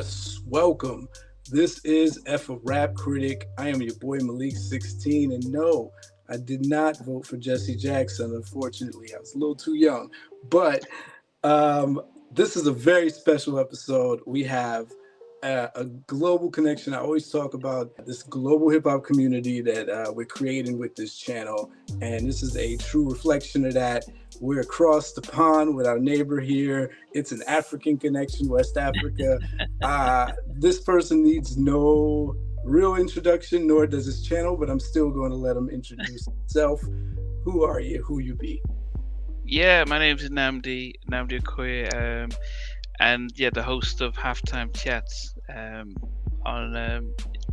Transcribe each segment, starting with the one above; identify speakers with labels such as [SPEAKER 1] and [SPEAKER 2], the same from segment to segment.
[SPEAKER 1] Yes, welcome. This is F a Rap Critic. I am your boy Malik 16, and no, I did not vote for Jesse Jackson. Unfortunately, I was a little too young. But um, this is a very special episode. We have a global connection. I always talk about this global hip hop community that we're creating with this channel, and this is a true reflection of that. We're across the pond with our neighbor here. It's an African connection, West Africa. This person needs no real introduction, nor does his channel, but I'm still going to let him introduce himself. Who are you? Who you be?
[SPEAKER 2] Yeah, my name's Nnamdi Okoye, and yeah, the host of Halftime Chats on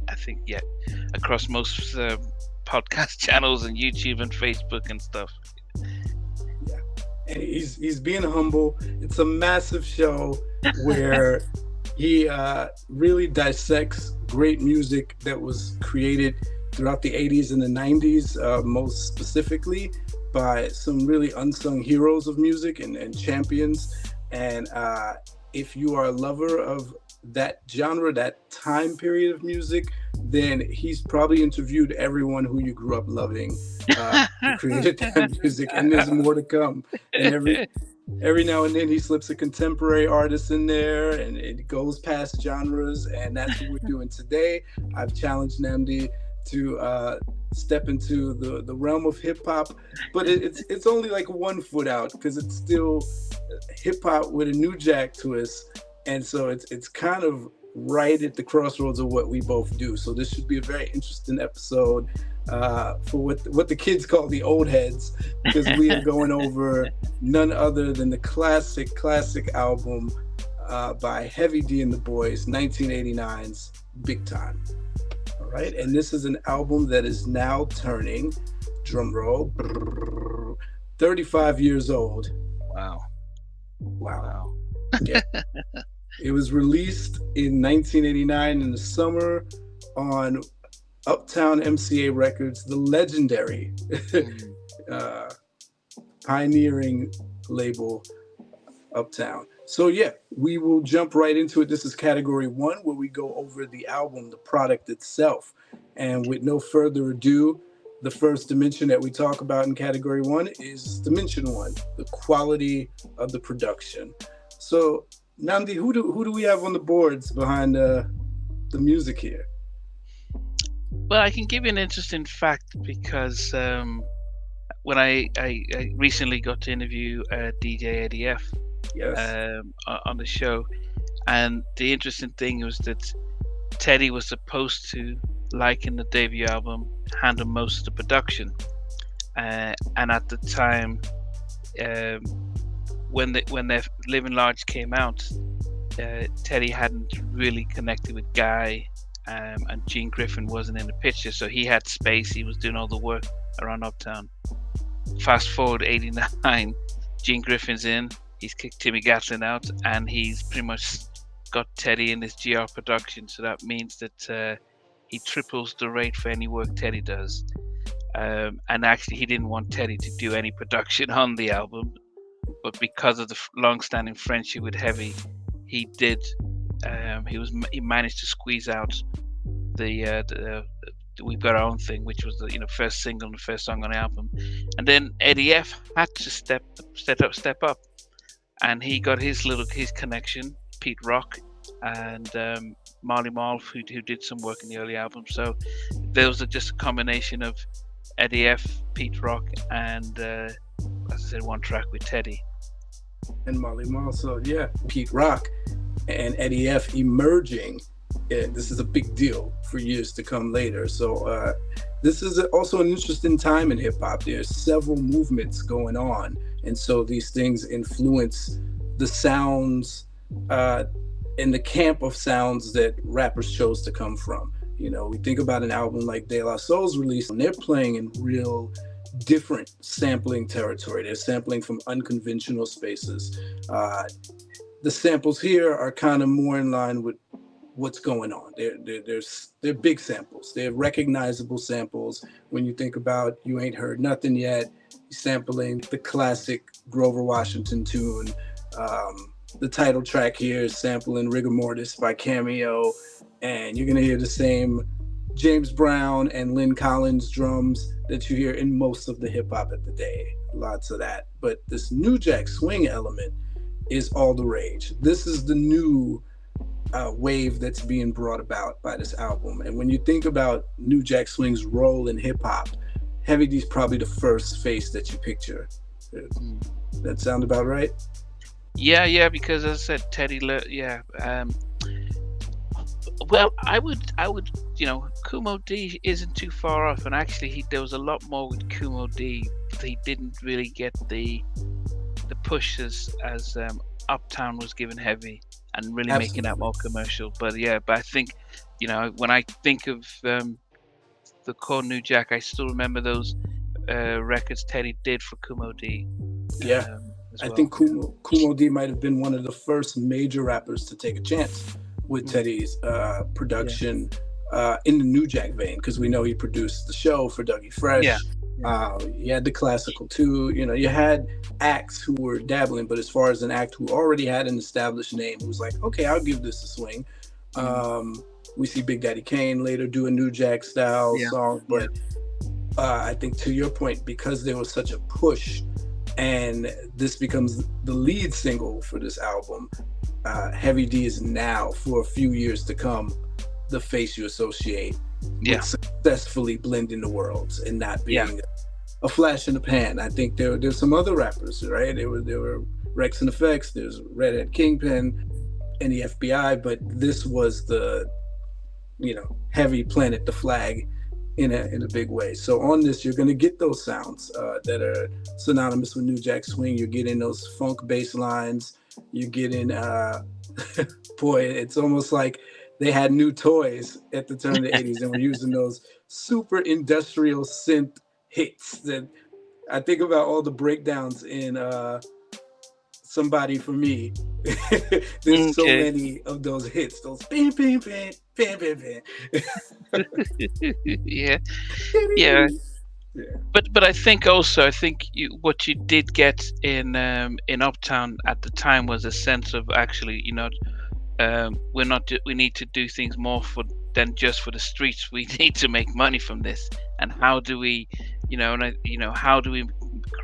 [SPEAKER 2] I think across most podcast channels and YouTube and Facebook and stuff.
[SPEAKER 1] Yeah, and he's being humble. It's a massive show where he really dissects great music that was created throughout the 80s and the 90s, most specifically by some really unsung heroes of music and champions. And if you are a lover of that genre, that time period of music, then he's probably interviewed everyone who you grew up loving who created that music, and there's more to come. And every now and then he slips a contemporary artist in there, and it goes past genres, and that's what we're doing today. I've challenged Nnamdi to step into the realm of hip hop, but it's only like 1 foot out because it's still hip hop with a new jack twist, and so it's kind of right at the crossroads of what we both do. So this should be a very interesting episode for what the kids call the old heads, because we are going over none other than the classic album by Heavy D and the Boyz, 1989's Big Tyme. All right, and this is an album that is now turning, drum roll, 35 years old. Wow. Yeah. It was released in 1989 in the summer on Uptown MCA Records, the legendary pioneering label Uptown. So yeah, we will jump right into it. This is category 1, where we go over the album, the product itself. And with no further ado, the first dimension that we talk about in category 1 is dimension 1, the quality of the production. So Nnamdi, who do we have on the boards behind the music here?
[SPEAKER 2] Well, I can give you an interesting fact because when I recently got to interview DJ Eddie F.
[SPEAKER 1] Yes.
[SPEAKER 2] On the show, and the interesting thing was that Teddy was supposed to, like in the debut album, handle most of the production, and at the time, when their Living Large came out, Teddy hadn't really connected with Guy, and Gene Griffin wasn't in the picture, so he had space. He was doing all the work around Uptown. Fast forward 89, Gene Griffin's in. He's kicked Timmy Gatlin out, and he's pretty much got Teddy in his GR production. So that means that he triples the rate for any work Teddy does. And actually, he didn't want Teddy to do any production on the album, but because of the long-standing friendship with Heavy, he did. He managed to squeeze out the We've Got Our Own Thing, which was the first single and the first song on the album. And then Eddie F had to step up. And he got his connection, Pete Rock, and Marley Marl, who did some work in the early album. So those are just a combination of Eddie F, Pete Rock, and as I said, one track with Teddy.
[SPEAKER 1] And Marley Marl. So yeah, Pete Rock and Eddie F emerging. This is a big deal for years to come later. So this is also an interesting time in hip hop. There's several movements going on. And so these things influence the sounds in the camp of sounds that rappers chose to come from. We think about an album like De La Soul's release, and they're playing in real different sampling territory. They're sampling from unconventional spaces. The samples here are kind of more in line with what's going on. They're big samples. They're recognizable samples. When you think about You Ain't Heard Nothing Yet, sampling the classic Grover Washington tune, The title track here is sampling Rigor Mortis by Cameo, and you're gonna hear the same James Brown and Lynn Collins drums that you hear in most of the hip hop of the day. Lots of that. But this New Jack Swing element is all the rage. This is the new wave that's being brought about by this album. And when you think about New Jack Swing's role in hip hop, Heavy D's probably the first face that you picture. That sound about right?
[SPEAKER 2] Yeah, because as I said, yeah. Well, I would, Kumo D isn't too far off, and actually, there was a lot more with Kumo D. He didn't really get the pushes as Uptown was given Heavy and really making that more commercial. But I think, when I think of the core New Jack, I still remember those records Teddy did for Kumo D.
[SPEAKER 1] Yeah, I think Kumo D might have been one of the first major rappers to take a chance with Teddy's production in the New Jack vein, because we know he produced the show for Dougie Fresh. You had the classical too. You had acts who were dabbling, but as far as an act who already had an established name, who was like, okay, I'll give this a swing. We see Big Daddy Kane later do a New Jack style song, but I think to your point, because there was such a push, and this becomes the lead single for this album, Heavy D is now, for a few years to come, the face you associate with successfully blending the worlds and not being a flash in the pan. I think there's some other rappers, right? There were Rex and Effects, there's Redhead Kingpin, and the FBI, but this was the, Heavy planted the flag in a big way. So on this, you're going to get those sounds that are synonymous with New Jack Swing. You're getting those funk bass lines. You're getting, boy, it's almost like they had new toys at the turn of the 80s and were using those super industrial synth hits. That I think about all the breakdowns in Somebody For Me. There's so many of those hits, those bam, bam, bam, bam, bam, bam.
[SPEAKER 2] Yeah. But I think also, what you did get in Uptown at the time was a sense of actually, we need to do things more than just for the streets. We need to make money from this. And how do we, how do we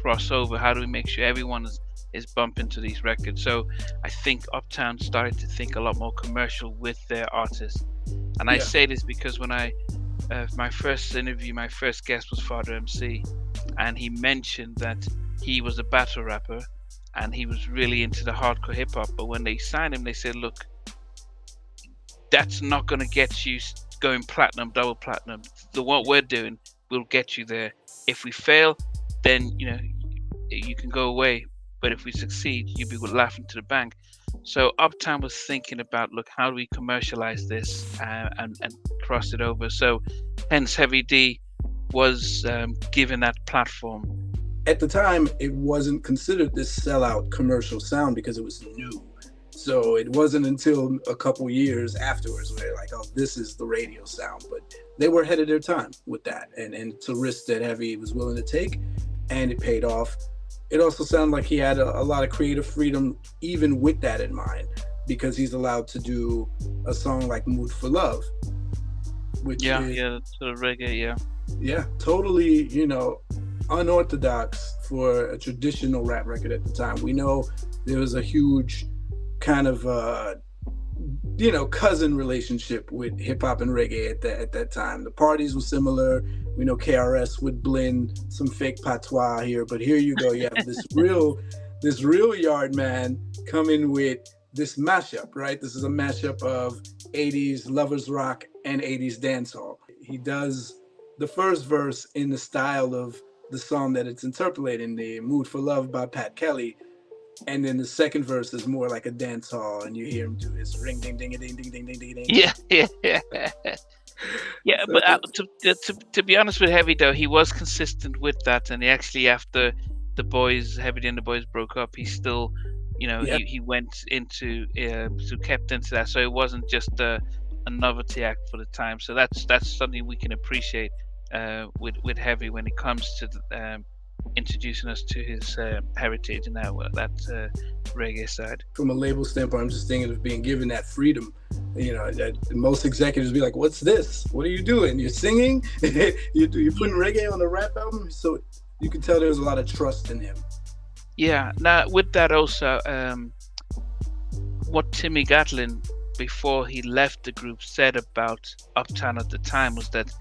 [SPEAKER 2] cross over? How do we make sure everyone is bumping to these records? So I think Uptown started to think a lot more commercial with their artists. And I say this because when my first interview, my first guest was Father MC, and he mentioned that he was a battle rapper and he was really into the hardcore hip hop. But when they signed him, they said, look, that's not going to get you going platinum, double platinum. What we're doing will get you there. If we fail, then you can go away. But if we succeed, you'll be laughing to the bank. So Uptown was thinking about, look, how do we commercialize this and cross it over? So hence Heavy D was given that platform.
[SPEAKER 1] At the time, it wasn't considered this sellout commercial sound because it was new. So it wasn't until a couple years afterwards where they're like, oh, this is the radio sound. But they were ahead of their time with that. And it's a risk that Heavy was willing to take, and it paid off. It also sounded like he had a lot of creative freedom even with that in mind, because he's allowed to do a song like Mood for Love, which is
[SPEAKER 2] sort of reggae,
[SPEAKER 1] totally, unorthodox for a traditional rap record at the time. We know there was a huge kind of cousin relationship with hip hop and reggae at that time. The parties were similar. We know KRS would blend some fake patois here, but here you go. You have this real yard man coming with this mashup, right? This is a mashup of 80s lovers rock and 80s dancehall. He does the first verse in the style of the song that it's interpolating, the Mood for Love by Pat Kelly. And then the second verse is more like a dance hall, and you hear him do his ring, ding, ding, ding, ding, ding, ding, ding, ding.
[SPEAKER 2] Yeah, but to be honest with Heavy, though, he was consistent with that, and he actually, after the boys, Heavy D and the Boyz broke up, he still, he went into, so kept into that. So it wasn't just a novelty act for the time. So that's something we can appreciate with Heavy when it comes to introducing us to his heritage and that reggae side.
[SPEAKER 1] From a label standpoint, I'm just thinking of being given that freedom. Most executives be like, "What's this? What are you doing? You're singing? You're putting reggae on a rap album?" So you can tell there's a lot of trust in him.
[SPEAKER 2] Yeah. Now with that also, what Timmy Gatlin, before he left the group, said about Uptown at the time was that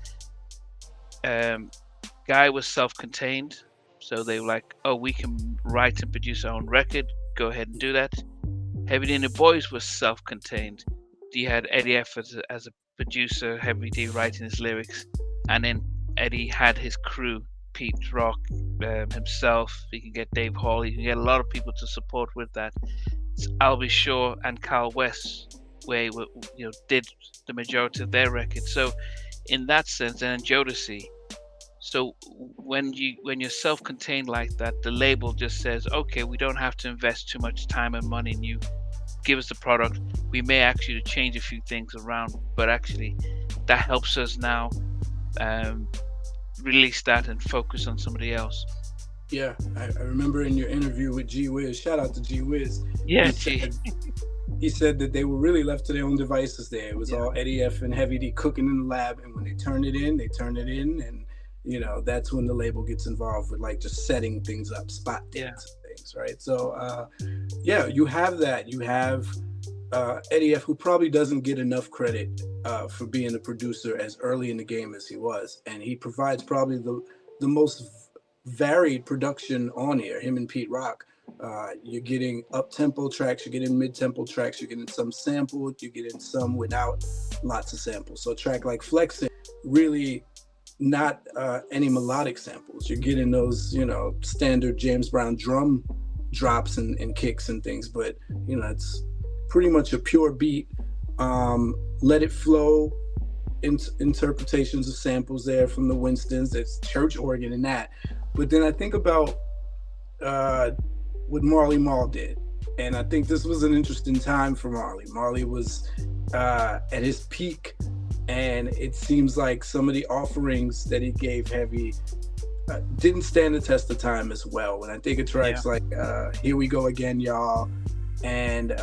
[SPEAKER 2] Guy was self-contained, so they were like, "Oh, we can write and produce our own record. Go ahead and do that." Heavy D and the Boyz was self-contained. You had Eddie F as a producer, Heavy D writing his lyrics, and then Eddie had his crew, Pete Rock himself. You can get Dave Hall. You can get a lot of people to support with that. It's Albie Shaw and Carl West, where did the majority of their records. So, in that sense, and Jodeci. So when you're self-contained like that, the label just says, "Okay, we don't have to invest too much time and money in you. Give us the product. We may actually change a few things around, but actually that helps us now release that and focus on somebody else."
[SPEAKER 1] Yeah, I remember in your interview with G-Wiz, shout out to G-Wiz.
[SPEAKER 2] Yeah,
[SPEAKER 1] he said that they were really left to their own devices there. It was all Eddie F and Heavy D cooking in the lab, and when they turn it in, and that's when the label gets involved with like just setting things up, spot dates and things, right? So you have that. You have Eddie F, who probably doesn't get enough credit for being a producer as early in the game as he was, and he provides probably the most varied production on here. Him and Pete Rock. You're getting up-tempo tracks, you're getting mid-tempo tracks, you're getting some sampled, you're getting some without lots of samples. So a track like Flexing, really not any melodic samples. You're getting those, standard James Brown drum drops and kicks and things, but it's pretty much a pure beat. Let It Flow, interpretations of samples there from the Winstons. There's church organ in that. But then I think about what Marley Marl did, and I think this was an interesting time for Marley. Marley was at his peak, and it seems like some of the offerings that he gave Heavy didn't stand the test of time as well. When I think of tracks like Here We Go Again, Y'all, and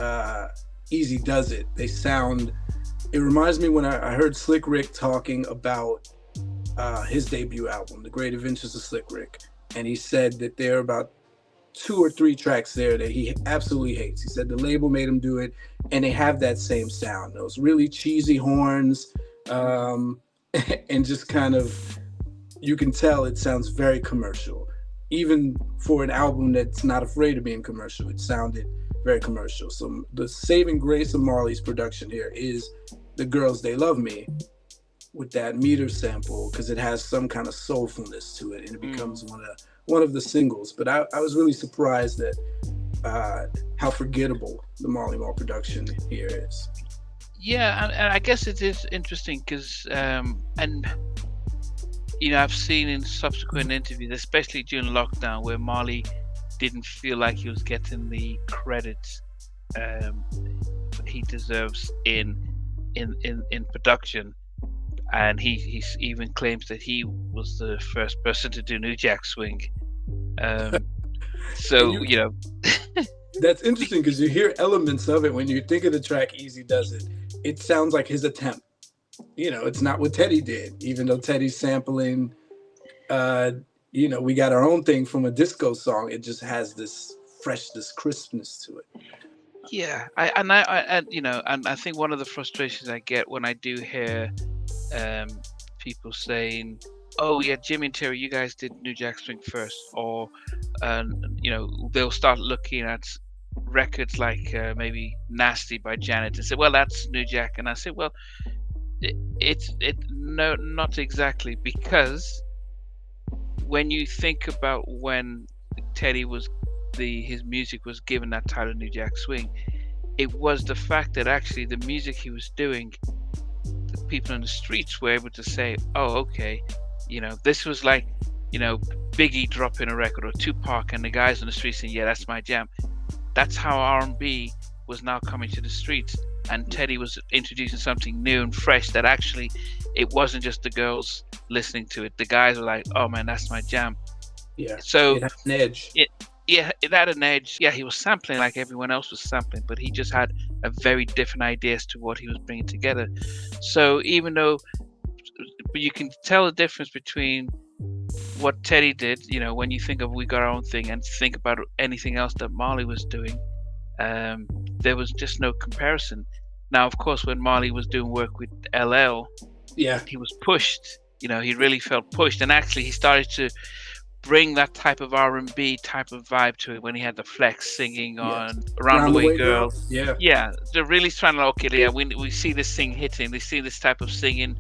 [SPEAKER 1] Easy Does It, it reminds me when I heard Slick Rick talking about his debut album, The Great Adventures of Slick Rick, and he said that there are about 2 or 3 tracks there that he absolutely hates. He said the label made him do it, and they have that same sound, those really cheesy horns, and just kind of, you can tell it sounds very commercial. Even for an album that's not afraid of being commercial, it sounded very commercial. So the saving grace of Marley's production here is The Girls They Love Me, with that meter sample, because it has some kind of soulfulness to it, and it becomes one of the singles. But I was really surprised at how forgettable the Marley Marl production here is.
[SPEAKER 2] Yeah, and I guess it is interesting because, I've seen in subsequent interviews, especially during lockdown, where Marley didn't feel like he was getting the credit he deserves in production. And he even claims that he was the first person to do New Jack Swing.
[SPEAKER 1] That's interesting because you hear elements of it when you think of the track Easy Does It. It sounds like his attempt. It's not what Teddy did, even though Teddy's sampling, we got our own thing from a disco song. It just has this freshness, crispness to it.
[SPEAKER 2] Yeah, I think one of the frustrations I get when I do hear people saying, "Oh yeah, Jimmy and Terry, you guys did New Jack Swing first," or they'll start looking at records like maybe Nasty by Janet and say, "Well, that's New Jack," and I say, "Well, no, not exactly," because when you think about when Teddy his music was given that title New Jack Swing, it was the fact that actually the music he was doing, the people on the streets were able to say, "Oh, okay, this was like, Biggie dropping a record or Tupac, and the guys on the streets saying, yeah, that's my jam." That's how R&B was now coming to the streets, and Teddy was introducing something new and fresh that actually it wasn't just the girls listening to it. The guys were like, "Oh man, that's my jam."
[SPEAKER 1] Yeah,
[SPEAKER 2] So
[SPEAKER 1] it had an edge.
[SPEAKER 2] it yeah, it had an edge. Yeah, he was sampling like everyone else was sampling, but he just had a very different idea as to what he was bringing together. So even though, but you can tell the difference between what Teddy did, when you think of We Got Our Own Thing and think about anything else that Marley was doing, um, there was just no comparison. Now, of course, when Marley was doing work with LL,
[SPEAKER 1] Yeah,
[SPEAKER 2] he was pushed. He really felt pushed, and actually, he started to bring that type of R&B type of vibe to it when he had the Flex singing
[SPEAKER 1] yeah.
[SPEAKER 2] on Around the
[SPEAKER 1] Round the
[SPEAKER 2] Way
[SPEAKER 1] way,
[SPEAKER 2] Girl.
[SPEAKER 1] girl. Yeah,
[SPEAKER 2] Yeah, they're really trying to, okay, yeah, we see this thing hitting, we see this type of singing,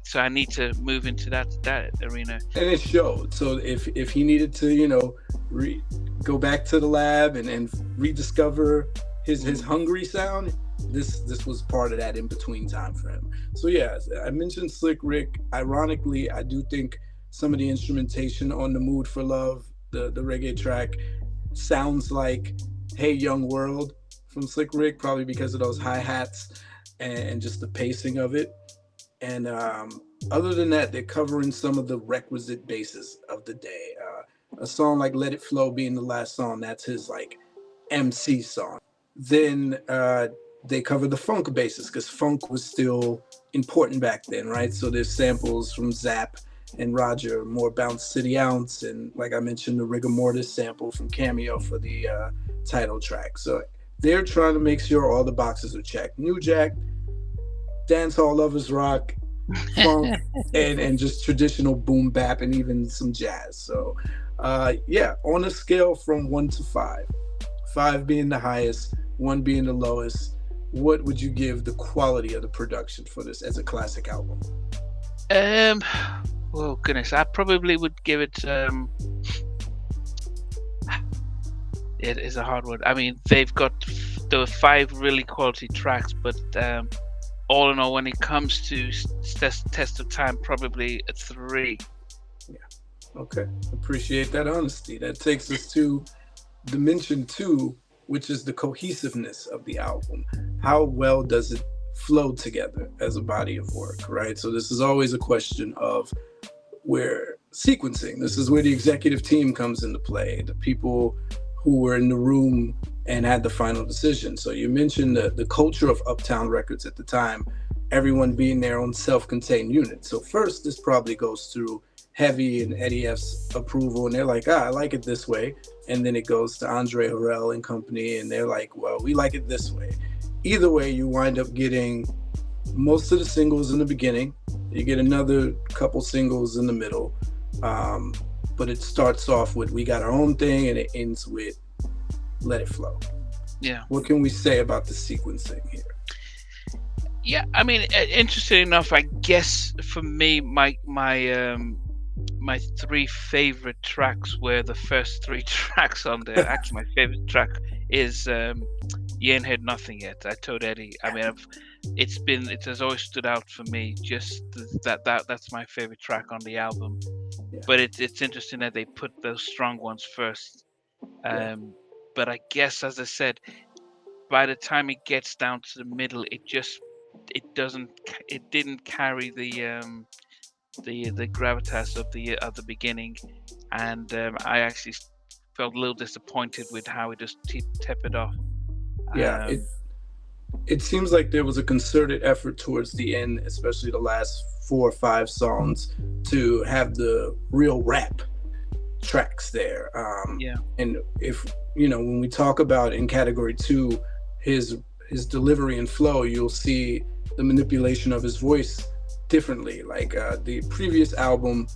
[SPEAKER 2] so I need to move into that arena.
[SPEAKER 1] and it showed. So if he needed to, go back to the lab and rediscover his
[SPEAKER 2] Mm.
[SPEAKER 1] hungry sound, this was part of that in between time for him. So yeah, I mentioned Slick Rick. Ironically, I do think some of the instrumentation on the Mood for Love, the reggae track, sounds like Hey Young World from Slick Rick, probably because of those hi hats and just the pacing of it. And other than that, they're covering some of the requisite bases of the day. A song like Let It Flow being the last song, that's his like MC song. Then they cover the funk basis because funk was still important back then, right? So there's samples from Zap and Roger, more Bounce to the Ounce, and like I mentioned, the Rigor Mortis sample from Cameo for the title track. So they're trying to make sure all the boxes are checked. New Jack, dancehall lovers rock, funk, and just traditional boom bap and even some jazz. So yeah, on a scale from 1 to 5, 5 being the highest, 1 being the lowest, what would you give the quality of the production for this as a classic album?
[SPEAKER 2] Um, oh goodness, I probably would give it. It is a hard one. I mean, they've got the 5 really quality tracks, but all in all, when it comes to test of time, probably a 3.
[SPEAKER 1] Yeah. Okay. Appreciate that honesty. That takes us to dimension 2, which is the cohesiveness of the album. How well does it flow together as a body of work, right? So this is always a question of where sequencing. This is where the executive team comes into play, the people who were in the room and had the final decision. So you mentioned the culture of Uptown Records at the time, everyone being their own self-contained unit. So first, this probably goes through Heavy and Eddie F's approval, and they're like, I like it this way. And then it goes to Andre Harrell and company, and they're like, well, we like it this way. Either way, you wind up getting most of the singles in the beginning. You get another couple singles in the middle. But it starts off with We Got Our Own Thing, and it ends with Let It Flow.
[SPEAKER 2] Yeah.
[SPEAKER 1] What can we say about the sequencing here?
[SPEAKER 2] Yeah, I mean, interesting enough, I guess for me, my 3 favorite tracks were the first 3 tracks on there. Actually, my favorite track is You Ain't Heard Nothing Yet. I told Eddie. I mean, it has always stood out for me. Just that's my favorite track on the album.
[SPEAKER 1] Yeah.
[SPEAKER 2] But it's interesting that they put those strong ones first.
[SPEAKER 1] Yeah.
[SPEAKER 2] But I guess, as I said, by the time it gets down to the middle, it didn't carry the gravitas of the beginning, and I actually felt a little disappointed with how it just tapered off.
[SPEAKER 1] Yeah, it seems like there was a concerted effort towards the end, especially the last 4 or 5 songs, to have the real rap tracks there.
[SPEAKER 2] Yeah.
[SPEAKER 1] And if when we talk about in category 2, his delivery and flow, you'll see the manipulation of his voice differently. Like the previous album,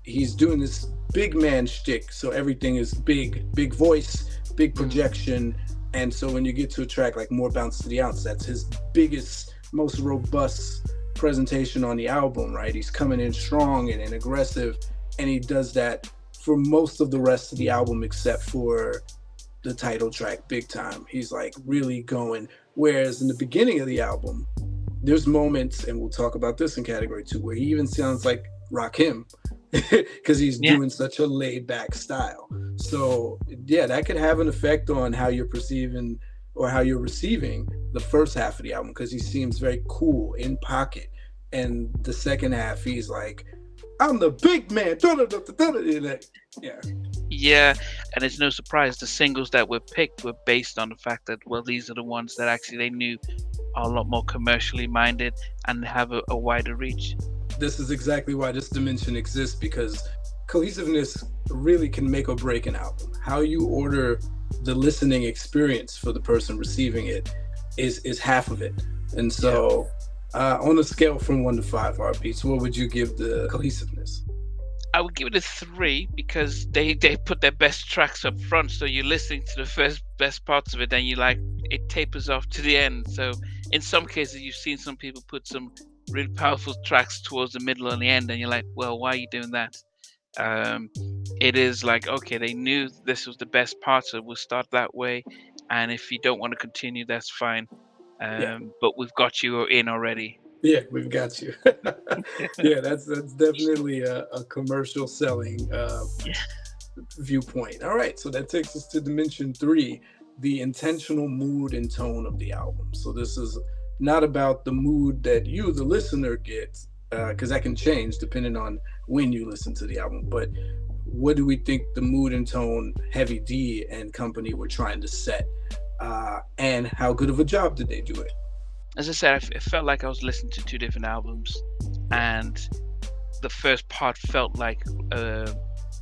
[SPEAKER 1] he's doing this big man shtick, so everything is big voice, big projection. And so when you get to a track like More Bounce to the Ounce, that's his biggest, most robust presentation on the album, right? He's coming in strong and aggressive, and he does that for most of the rest of the album except for the title track, Big Time. He's like really going. Whereas in the beginning of the album, there's moments, and we'll talk about this in category 2, where he even sounds like Rakim because he's doing such a laid back style. So yeah, that could have an effect on how you're perceiving or how you're receiving the first half of the album, because he seems very cool, in pocket. And the second half, he's like I'm the big man. Yeah,
[SPEAKER 2] Yeah, and it's no surprise the singles that were picked were based on the fact that, well, these are the ones that actually they knew are a lot more commercially minded and have a wider reach.
[SPEAKER 1] this is exactly why this dimension exists, because cohesiveness really can make or break an album. How you order the listening experience for the person receiving it is half of it. And so, on a scale from 1 to 5 heartbeats, what would you give the cohesiveness?
[SPEAKER 2] I would give it a 3 because they put their best tracks up front, so you're listening to the first best parts of it, and you like it tapers off to the end. So in some cases, you've seen some people put some really powerful tracks towards the middle and the end, and you're like, well, why are you doing that? Um, it is like, okay, they knew this was the best part, so we'll start that way, and if you don't want to continue, that's fine.
[SPEAKER 1] Yeah,
[SPEAKER 2] But we've got you in already.
[SPEAKER 1] yeah, we've got you. Yeah, that's definitely a commercial selling
[SPEAKER 2] Yeah.
[SPEAKER 1] viewpoint. All right, so that takes us to dimension 3, the intentional mood and tone of the album. So this is not about the mood that you, the listener, gets, because that can change depending on when you listen to the album. But what do we think the mood and tone Heavy D and company were trying to set, and how good of a job did they do it?
[SPEAKER 2] As I said, it felt like I was listening to two different albums, and the first part felt like,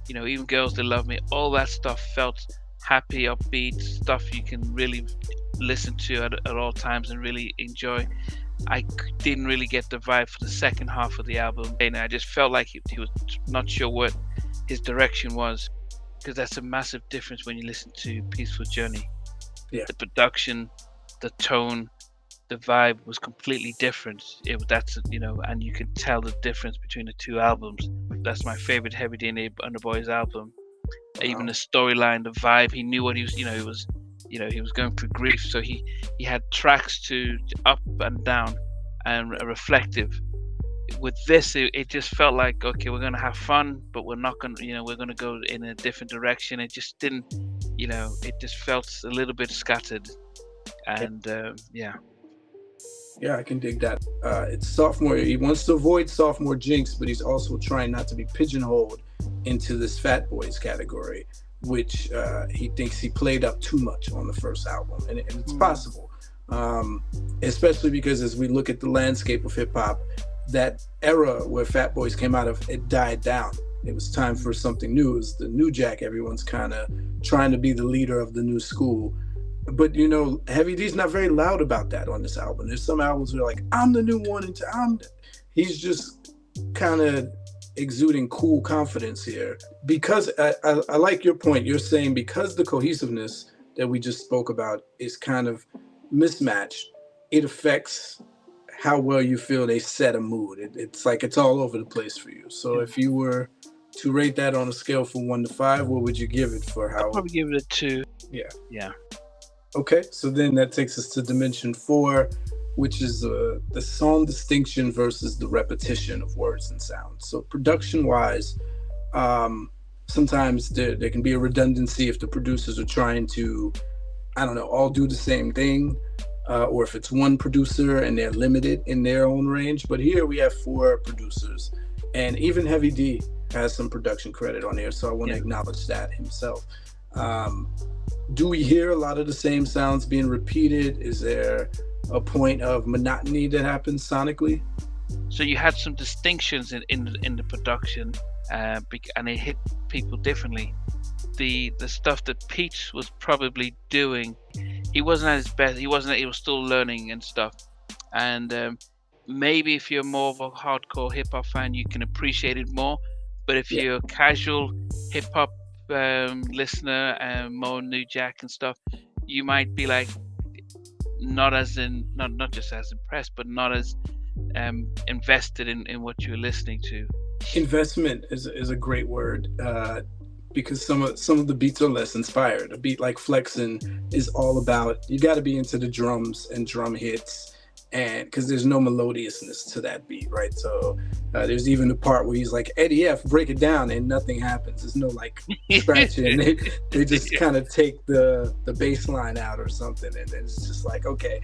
[SPEAKER 2] even Girls That Love Me, all that stuff felt happy, upbeat stuff you can really listen to at all times and really enjoy. I didn't really get the vibe for the second half of the album, and I just felt like he was not sure what his direction was, because that's a massive difference when you listen to Peaceful Journey.
[SPEAKER 1] Yeah.
[SPEAKER 2] The production, the tone, the vibe was completely different. And you can tell the difference between the two albums. That's my favorite Heavy D and the Boyz album. Even the storyline, the vibe, he knew what he was. He was going through grief, so he had tracks to up and down and reflective. With this, it just felt like, okay, we're gonna have fun, but we're not gonna, we're gonna go in a different direction. It just didn't, it just felt a little bit scattered, and yeah.
[SPEAKER 1] Yeah, I can dig that. It's sophomore. He wants to avoid sophomore jinx, but he's also trying not to be pigeonholed into this Fat Boys category, which he thinks he played up too much on the first album, and it's possible, especially because as we look at the landscape of hip hop, that era where Fat Boys came out of, it died down. It was time for something new. It was the new Jack. Everyone's kind of trying to be the leader of the new school. But Heavy D's not very loud about that on this album. There's some albums where like, I'm the new one, and he's just kind of exuding cool confidence here. Because I like your point. You're saying because the cohesiveness that we just spoke about is kind of mismatched, it affects how well you feel they set a mood. It's like it's all over the place for you. So if you were to rate that on a scale from 1 to 5, what would you give it for how?
[SPEAKER 2] I'd probably give it a 2.
[SPEAKER 1] Yeah. Okay, so then that takes us to dimension 4, which is the song distinction versus the repetition of words and sounds. So production-wise, sometimes there can be a redundancy if the producers are trying to, all do the same thing, or if it's one producer and they're limited in their own range. But here we have 4 producers, and even Heavy D has some production credit on here, so I want to acknowledge that himself. Do we hear a lot of the same sounds being repeated? Is there a point of monotony that happens sonically?
[SPEAKER 2] So you had some distinctions in the production, and it hit people differently. The stuff that Pete was probably doing, he wasn't at his best. He was still learning and stuff. And maybe if you're more of a hardcore hip hop fan, you can appreciate it more. But if you're a casual hip hop listener and more New Jack and stuff, you might be like not just as impressed, but not as invested in what you're listening to.
[SPEAKER 1] Investment is a great word, because some of the beats are less inspired. A beat like Flexin' is all about, you got to be into the drums and drum hits, and because there's no melodiousness to that beat, right? So there's even a part where he's like, Eddie F, break it down, and nothing happens. There's no like scratching. they just kind of take the bass line out or something, and it's just like, okay.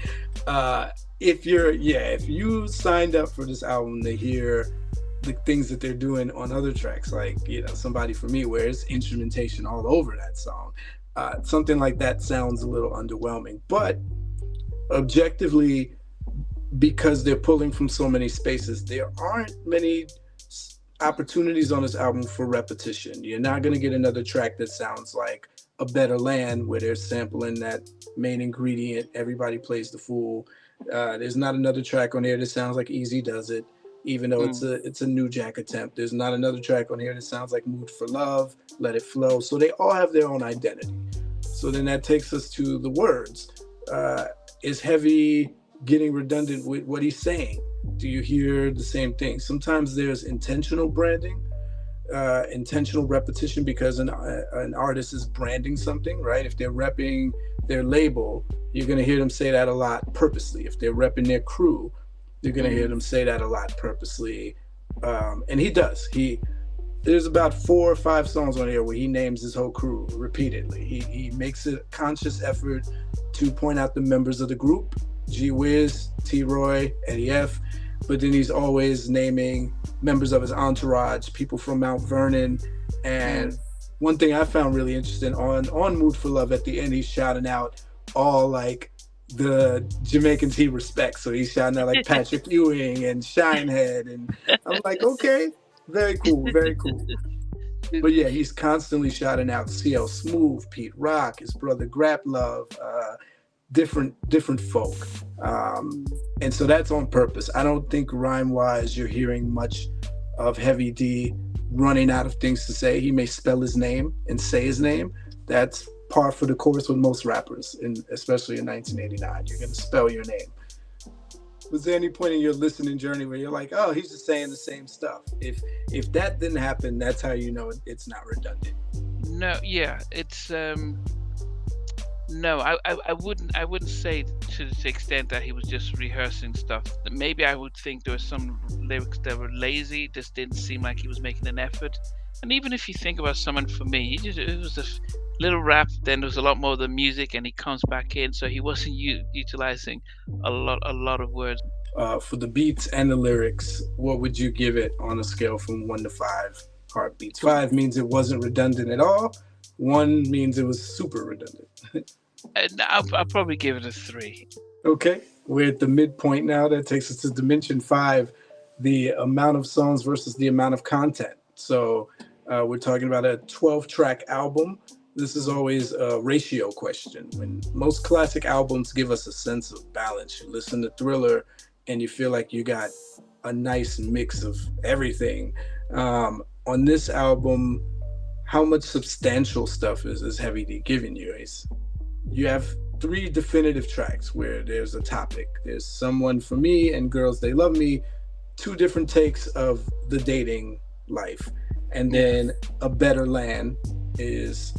[SPEAKER 1] If you signed up for this album to hear the things that they're doing on other tracks, like Somebody for Me, where it's instrumentation all over that song. Something like that sounds a little underwhelming, but objectively, because they're pulling from so many spaces, there aren't many opportunities on this album for repetition. You're not going to get another track that sounds like A Better Land, where they're sampling that main ingredient, Everybody Plays the Fool. There's not another track on here that sounds like Easy Does It, even though it's a New Jack attempt. There's not another track on here that sounds like Mood for Love, Let It Flow. So they all have their own identity. So then that takes us to the words. Is Heavy getting redundant with what he's saying? Do you hear the same thing? Sometimes there's intentional branding, intentional repetition, because an artist is branding something, right? If they're repping their label, you're going to hear them say that a lot purposely. If they're repping their crew, you're going to hear them say that a lot purposely. And he does. There's about 4 or 5 songs on here where he names his whole crew repeatedly. He makes a conscious effort to point out the members of the group: G-Wiz, T-Roy, Eddie F. But then he's always naming members of his entourage, people from Mount Vernon. And one thing I found really interesting on Mood for Love, at the end, he's shouting out all like the Jamaicans he respects. So he's shouting out like Patrick Ewing and Shinehead. And I'm like, okay, very cool, very cool. But yeah, he's constantly shouting out CL Smooth, Pete Rock, his brother Grap Love, different folk. And so that's on purpose. I don't think rhyme-wise you're hearing much of Heavy D running out of things to say. He may spell his name and say his name. That's par for the course with most rappers, especially in 1989. You're going to spell your name. Was there any point in your listening journey where you're like, oh, he's just saying the same stuff? If that didn't happen, that's how you know it's not redundant.
[SPEAKER 2] No, yeah, it's no, I wouldn't say to the extent that he was just rehearsing stuff. Maybe I would think there were some lyrics that were lazy, just didn't seem like he was making an effort. And even if you think about Someone for Me, it was a little rap, then there was a lot more of the music, and he comes back in, so he wasn't utilizing a lot of words.
[SPEAKER 1] For the beats and the lyrics, what would you give it on a scale from 1 to 5 heartbeats? 5 means it wasn't redundant at all. 1 means it was super redundant.
[SPEAKER 2] I'll probably give it a 3.
[SPEAKER 1] Okay, we're at the midpoint now. That takes us to dimension 5, the amount of songs versus the amount of content. So we're talking about a 12-track album. This is always a ratio question. When most classic albums give us a sense of balance, you listen to Thriller and you feel like you got a nice mix of everything. On this album, how much substantial stuff is Heavy D giving you? You have 3 definitive tracks where there's a topic. There's Someone for Me and Girls They Love Me, 2 different takes of the dating life. And then A Better Land is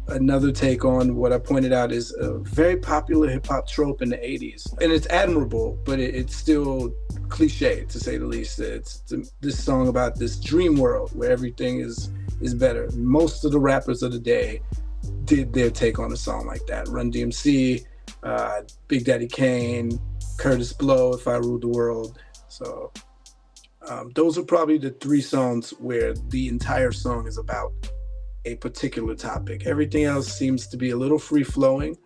[SPEAKER 1] another take on what I pointed out is a very popular hip-hop trope in the 80s. And it's admirable, but it's still cliche, to say the least. It's this song about this dream world where everything is better. Most of the rappers of the day did their take on a song like that. Run DMC, Big Daddy Kane, Curtis Blow, If I Ruled the World. So those are probably the 3 songs where the entire song is about a particular topic. Everything else seems to be a little free-flowing.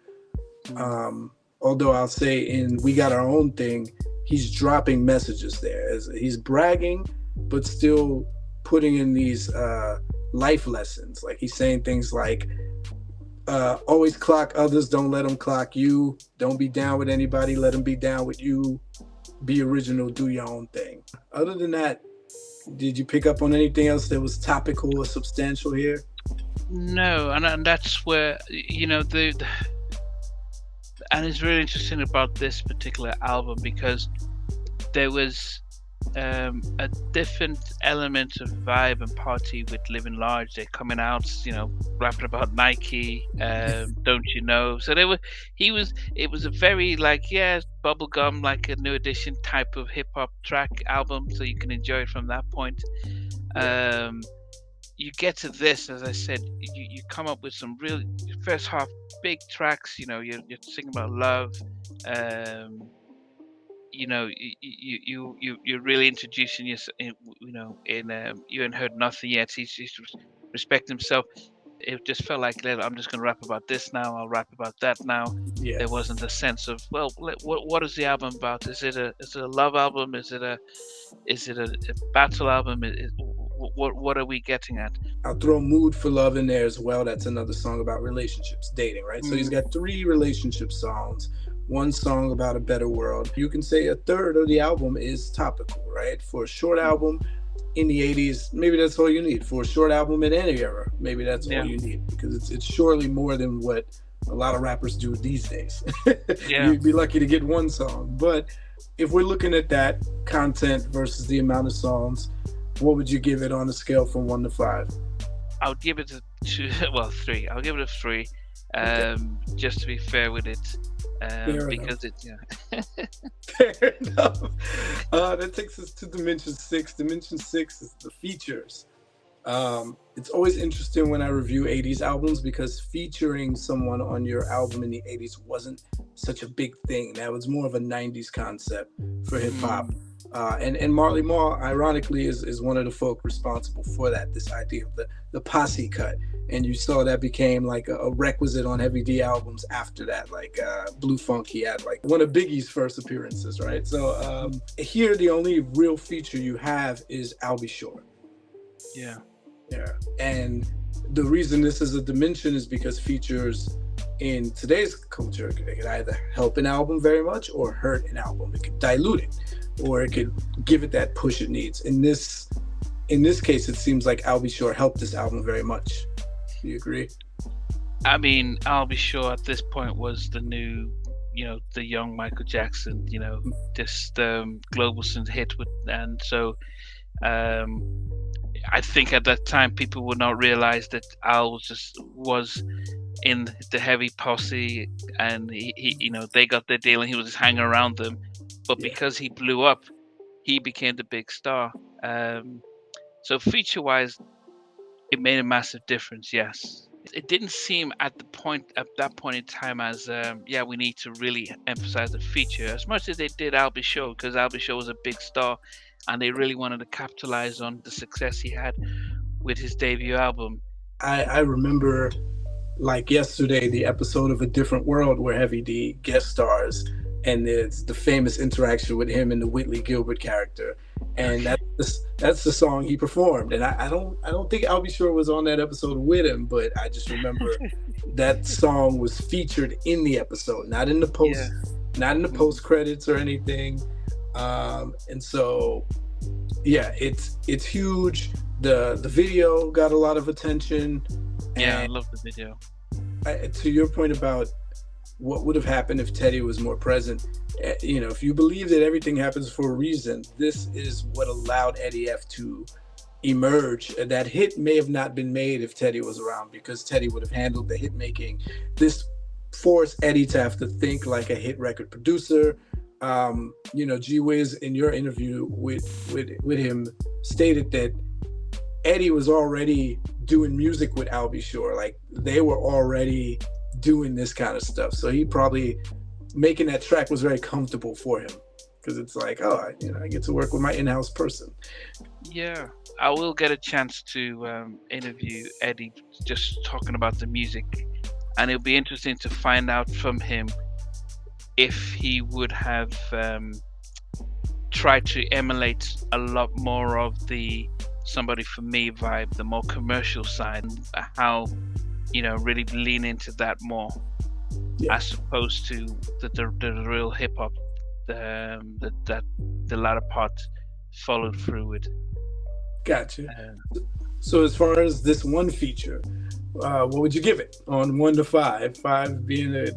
[SPEAKER 1] Although I'll say in We Got Our Own Thing, he's dropping messages there. He's bragging, but still putting in these life lessons. Like he's saying things like, always clock others, don't let them clock you. Don't be down with anybody, let them be down with you. Be original, do your own thing. Other than that, did you pick up on anything else that was topical or substantial here?
[SPEAKER 2] No, and that's where, and it's really interesting about this particular album because there was a different element of vibe and party with Living Large. They're coming out, rapping about Nike, don't you know? So it was a very bubblegum, like a New Edition type of hip hop track album, so you can enjoy it from that point. You get to this, as I said, you come up with some really first half big tracks. You're singing about love. you're really introducing you ain't heard nothing yet. He's respecting himself. It just felt like, I'm just going to rap about this now. I'll rap about that now.
[SPEAKER 1] Yeah,
[SPEAKER 2] There wasn't a sense of, well, what is the album about? Is it a love album? Is it a battle album? What are we getting at?
[SPEAKER 1] I'll throw Mood for Love in there as well. That's another song about relationships, dating, right? So he's
[SPEAKER 2] Mm,
[SPEAKER 1] got three relationship songs, one song about a better world. You can say a third of the album is topical, right? For a short album in the 80s, maybe that's all you need. For a short album in any era, maybe that's all
[SPEAKER 2] yeah,
[SPEAKER 1] you need, because it's surely more than what a lot of rappers do these days.
[SPEAKER 2] yeah.
[SPEAKER 1] You'd be lucky to get one song. But if we're looking at that content versus the amount of songs, what would you give it on a scale from 1 to 5?
[SPEAKER 2] I would give it a two, well, three. I'll give it a three,
[SPEAKER 1] Okay,
[SPEAKER 2] just to be fair with it,
[SPEAKER 1] fair enough.
[SPEAKER 2] because yeah,
[SPEAKER 1] Fair enough. That takes us to Dimension 6. Dimension 6 is the features. It's always interesting when I review 80s albums because featuring someone on your album in the 80s wasn't such a big thing. That was more of a 90s concept for hip hop.
[SPEAKER 2] mm,
[SPEAKER 1] And Marley Marl, ironically, is one of the folk responsible for that, this idea of the posse cut. And you saw that became like a requisite on Heavy D albums after that, like Blue Funk. He had like one of Biggie's first appearances, right? So here, the only real feature you have is I'll Be Sure.
[SPEAKER 2] yeah,
[SPEAKER 1] Yeah. And the reason this is a dimension is because features in today's culture, it could either help an album very much or hurt an album. It could dilute it, or it could give it that push it needs. In this case, it seems like I'll Be Sure helped this album very much. Do you agree?
[SPEAKER 2] I mean, I'll be sure at this point was the new, the young Michael Jackson, just global hit with, and so um, I think at that time people would not realize that Al was in the heavy posse, and they got their deal, and he was just hanging around them. But
[SPEAKER 1] Yeah.
[SPEAKER 2] because he blew up, he became the big star. So feature wise, it made a massive difference. Yes, it didn't seem at that point in time as we need to really emphasize the feature as much as they did Albie Show, because Albie Show was a big star, and they really wanted to capitalize on the success he had with his debut album.
[SPEAKER 1] I remember like yesterday the episode of A Different World where Heavy D guest stars, and it's the famous interaction with him and the Whitley Gilbert character, and that's the song he performed. And I don't think I'll Be Sure was on that episode with him, but I just remember that song was featured in the episode, not in the
[SPEAKER 2] Yeah.
[SPEAKER 1] post, not in the post credits or anything. And so yeah, it's huge. The video got a lot of attention.
[SPEAKER 2] Yeah, I
[SPEAKER 1] And
[SPEAKER 2] love the video.
[SPEAKER 1] to your point about what would have happened if Teddy was more present, if you believe that everything happens for a reason, this is what allowed Eddie F to emerge. That hit may have not been made if Teddy was around, because Teddy would have handled the hit making. This forced Eddie to have to think like a hit record producer. G-Wiz in your interview with him stated that Eddie was already doing music with I'll Be Sure. Like they were already doing this kind of stuff. So he probably making that track was very comfortable for him, because it's like, oh, I get to work with my in-house person.
[SPEAKER 2] Yeah, I will get a chance to interview Eddie, just talking about the music, and it'll be interesting to find out from him if he would have tried to emulate a lot more of the Somebody For Me vibe, the more commercial side, and how really lean into that more,
[SPEAKER 1] Yeah,
[SPEAKER 2] as opposed to the real hip hop, that the latter part followed through with.
[SPEAKER 1] gotcha.
[SPEAKER 2] Uh,
[SPEAKER 1] So as far as this one feature, what would you give it on 1 to 5? 5 being a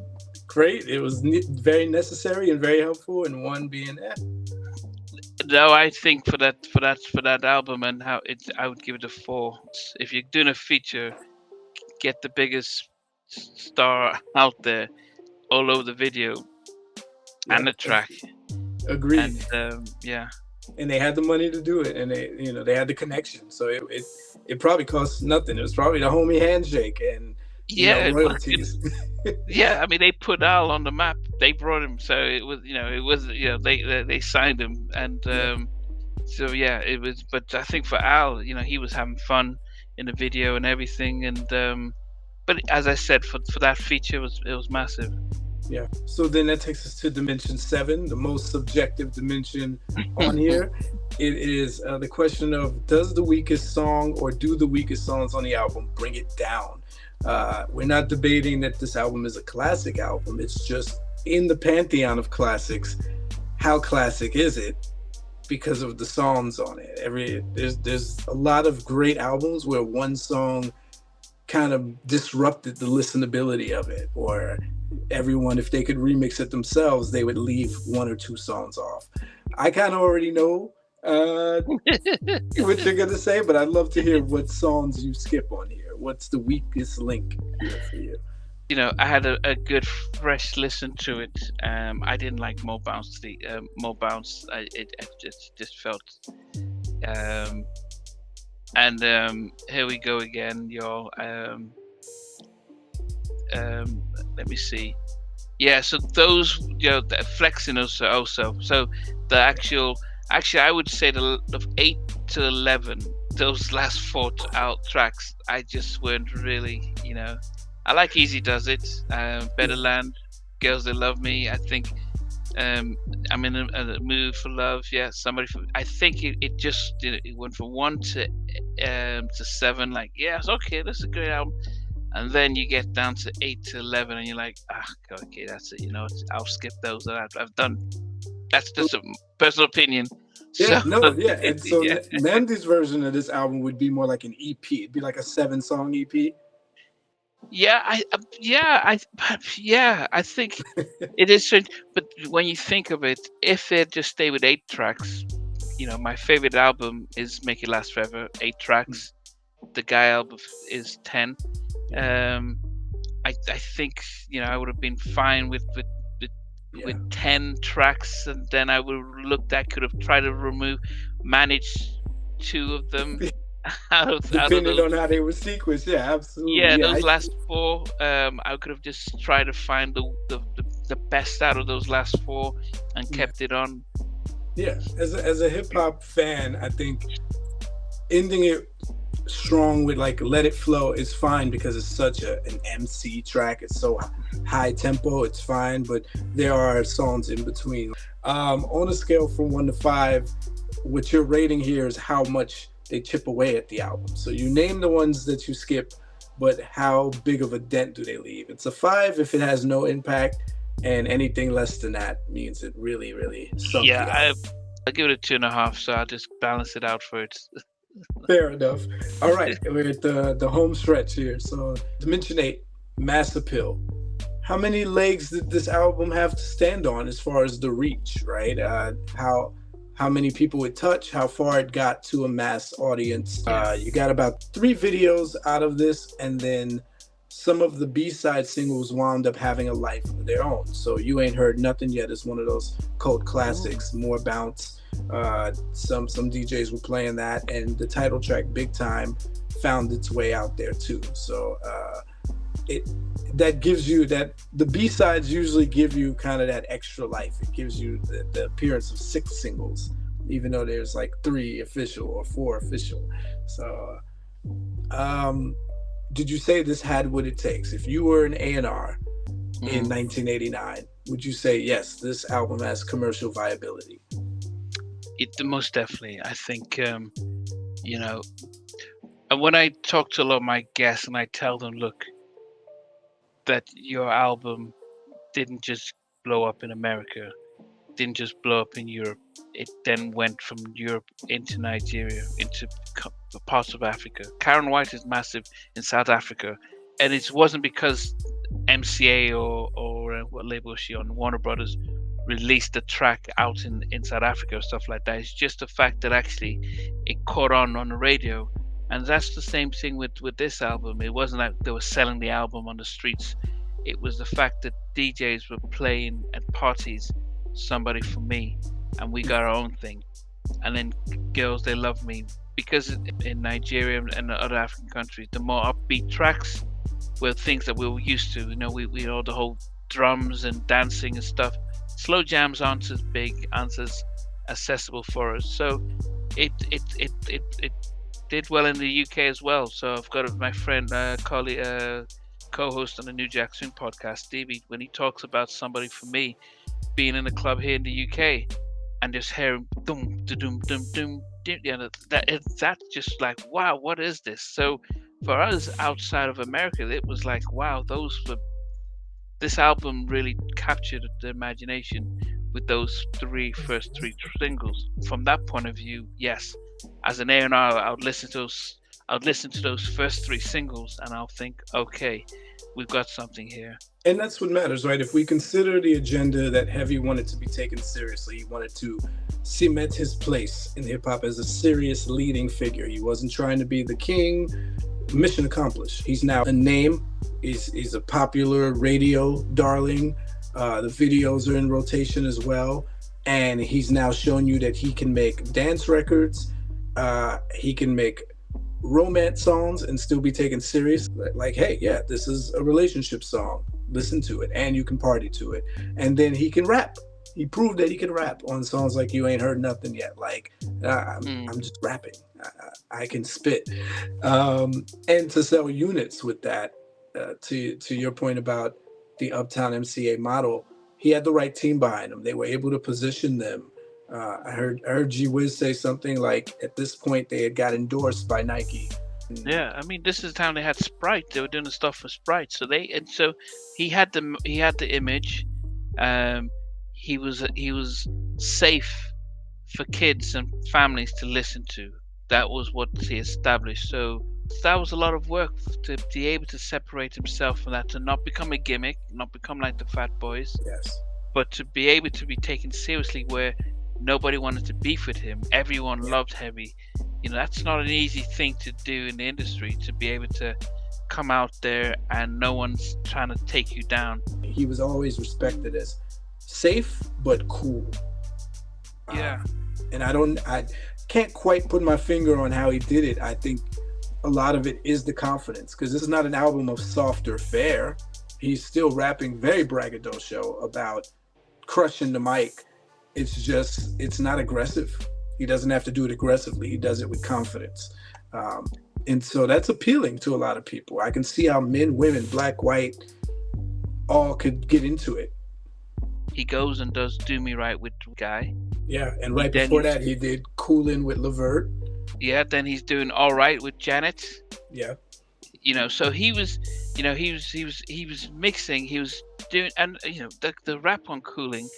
[SPEAKER 1] great, it was very necessary and very helpful, and 1 being
[SPEAKER 2] no, I think for that album and how it, I would give it a 4. If you're doing a feature, get the biggest star out there all over the video
[SPEAKER 1] yeah,
[SPEAKER 2] and the track,
[SPEAKER 1] agreed.
[SPEAKER 2] and yeah,
[SPEAKER 1] And they had the money to do it, and they had the connection, so it probably cost nothing. It was probably the homie handshake and
[SPEAKER 2] yeah,
[SPEAKER 1] royalties.
[SPEAKER 2] yeah. I mean, they put Al on the map. they brought him, so it was they signed him, and so yeah, it was. But I think for Al, he was having fun in the video and everything, and but as I said, for that feature, it was massive.
[SPEAKER 1] Yeah. So then that takes us to dimension 7, the most subjective dimension on here. It is the question of, does the weakest song or do the weakest songs on the album bring it down? We're not debating that this album is a classic album. It's just in the pantheon of classics, how classic is it? Because of the songs on it. There's a lot of great albums where one song kind of disrupted the listenability of it, or everyone, if they could remix it themselves, they would leave 1 or 2 songs off. I kind of already know what you're gonna say, but I'd love to hear what songs you skip on here. What's the weakest link here for you?
[SPEAKER 2] I had a good fresh listen to it. I didn't like More Bounce. More Bounce. It just felt. And here we go again, y'all. Let me see. Yeah, so those, the flexing also. So the actually, I would say the 8 to 11, those last 4 tracks, I just weren't really, I like Easy Does It, Better Land, Girls That Love Me. I think I'm in a mood for love. Yeah, I think it just it went from 1 to 7. Like, yeah, it's okay. That's a great album. And then you get down to 8 to 11, and you're like, okay, that's it. I'll skip those. I've done. That's just a personal opinion.
[SPEAKER 1] Yeah, so, And so Nnamdi's version of this album would be more like an EP. It'd be like a 7-song EP.
[SPEAKER 2] Yeah, I think it is strange. But when you think of it, if they just stay with 8 tracks, my favorite album is Make It Last Forever, 8 tracks. The Guy album is 10. I think I would have been fine with 10 tracks, and then I would have could have tried to manage 2 of them.
[SPEAKER 1] Depending on how they were sequenced, yeah, absolutely.
[SPEAKER 2] Yeah, those last 4, I could have just tried to find the best out of those last 4 and kept it on.
[SPEAKER 1] Yeah, as a hip hop fan, I think ending it strong with like Let It Flow is fine because it's such an MC track. It's so high tempo, it's fine, but there are songs in between. On a scale from 1 to 5, what you're rating here is how much they chip away at the album. So you name the ones that you skip, but how big of a dent do they leave? It's a 5 if it has no impact, and anything less than that means it really, really sunk.
[SPEAKER 2] Yeah, I'll give it a 2.5, so I'll just balance it out for it.
[SPEAKER 1] Fair enough. All right, we're at the home stretch here. So Dimension 8, Mass Appeal. How many legs did this album have to stand on as far as the reach, right? How many people it touched, how far it got to a mass audience. You got about 3 videos out of this, and then some of the B-side singles wound up having a life of their own. So You Ain't Heard Nothing Yet is one of those cult classics. More Bounce. Some DJs were playing that, and the title track Big Tyme found its way out there too. So that gives you that. The B-sides usually give you kind of that extra life. It gives you the appearance of 6 singles, even though there's like 3 official or 4 official. So did you say this had what it takes? If you were an A&R in 1989, would you say yes, this album has commercial viability?
[SPEAKER 2] Most definitely. I think, when I talk to a lot of my guests and I tell them, look, that your album didn't just blow up in America, didn't just blow up in Europe. It then went from Europe into Nigeria, into parts of Africa. Karen White is massive in South Africa, and it wasn't because MCA or what label was she on, Warner Brothers, released the track out in South Africa or stuff like that. It's just the fact that actually it caught on the radio. And that's the same thing with this album. It wasn't like they were selling the album on the streets. It was the fact that DJs were playing at parties, Somebody For Me, and we got our own thing. And then Girls They Love Me. Because in Nigeria and other African countries, the more upbeat tracks were things that we were used to. We know the whole drums and dancing and stuff. Slow jams aren't as big, aren't as accessible for us. So it did well in the UK as well. So I've got my friend, colleague, co-host on the New Jack Swing podcast, Stevie, when he talks about somebody for me being in a club here in the UK and just hearing dum dum dum dum, you know, that's just like, wow, what is this? So for us outside of America, it was like, wow, this album really captured the imagination with those first three singles. From that point of view, yes, as an A&R, I would listen to those first three singles, and I'll think, okay, we've got something here.
[SPEAKER 1] And that's what matters, right? If we consider the agenda that Heavy wanted to be taken seriously, he wanted to cement his place in hip hop as a serious leading figure. He wasn't trying to be the king. Mission accomplished. He's now a name. He's a popular radio darling. The videos are in rotation as well. And he's now shown you that he can make dance records. He can make romance songs and still be taken serious. Like, hey, yeah, this is a relationship song. Listen to it, and you can party to it. And then he can rap. He proved that he can rap on songs like You Ain't Heard Nothing Yet. Like, I'm just rapping. I can spit. And to sell units with that, to your point about the Uptown MCA model, he had the right team behind him. They were able to position them. I heard G-Wiz say something like, at this point, they had got endorsed by Nike.
[SPEAKER 2] Yeah, I mean, this is the time they had Sprite. They were doing the stuff for Sprite. So he had the image. He was safe for kids and families to listen to. That was what he established. So that was a lot of work to be able to separate himself from that, to not become a gimmick, not become like the Fat Boys.
[SPEAKER 1] Yes.
[SPEAKER 2] But to be able to be taken seriously, where nobody wanted to beef with him. Everyone loved Heavy. You know, that's not an easy thing to do in the industry, to be able to come out there and no one's trying to take you down.
[SPEAKER 1] He was always respected as safe but cool.
[SPEAKER 2] Yeah.
[SPEAKER 1] And I can't quite put my finger on how he did it. I think a lot of it is the confidence, because this is not an album of softer fare. He's still rapping very braggadocio about crushing the mic. It's not aggressive. He doesn't have to do it aggressively. He does it with confidence. And so that's appealing to a lot of people. I can see how men, women, black, white, all could get into it.
[SPEAKER 2] He goes and does Do Me Right with Guy.
[SPEAKER 1] Yeah, and right before that, he did Coolin' with Levert.
[SPEAKER 2] Yeah, then he's doing All Right with Janet.
[SPEAKER 1] Yeah.
[SPEAKER 2] You know, so he was mixing, he was doing, and you know, the rap on Cooling,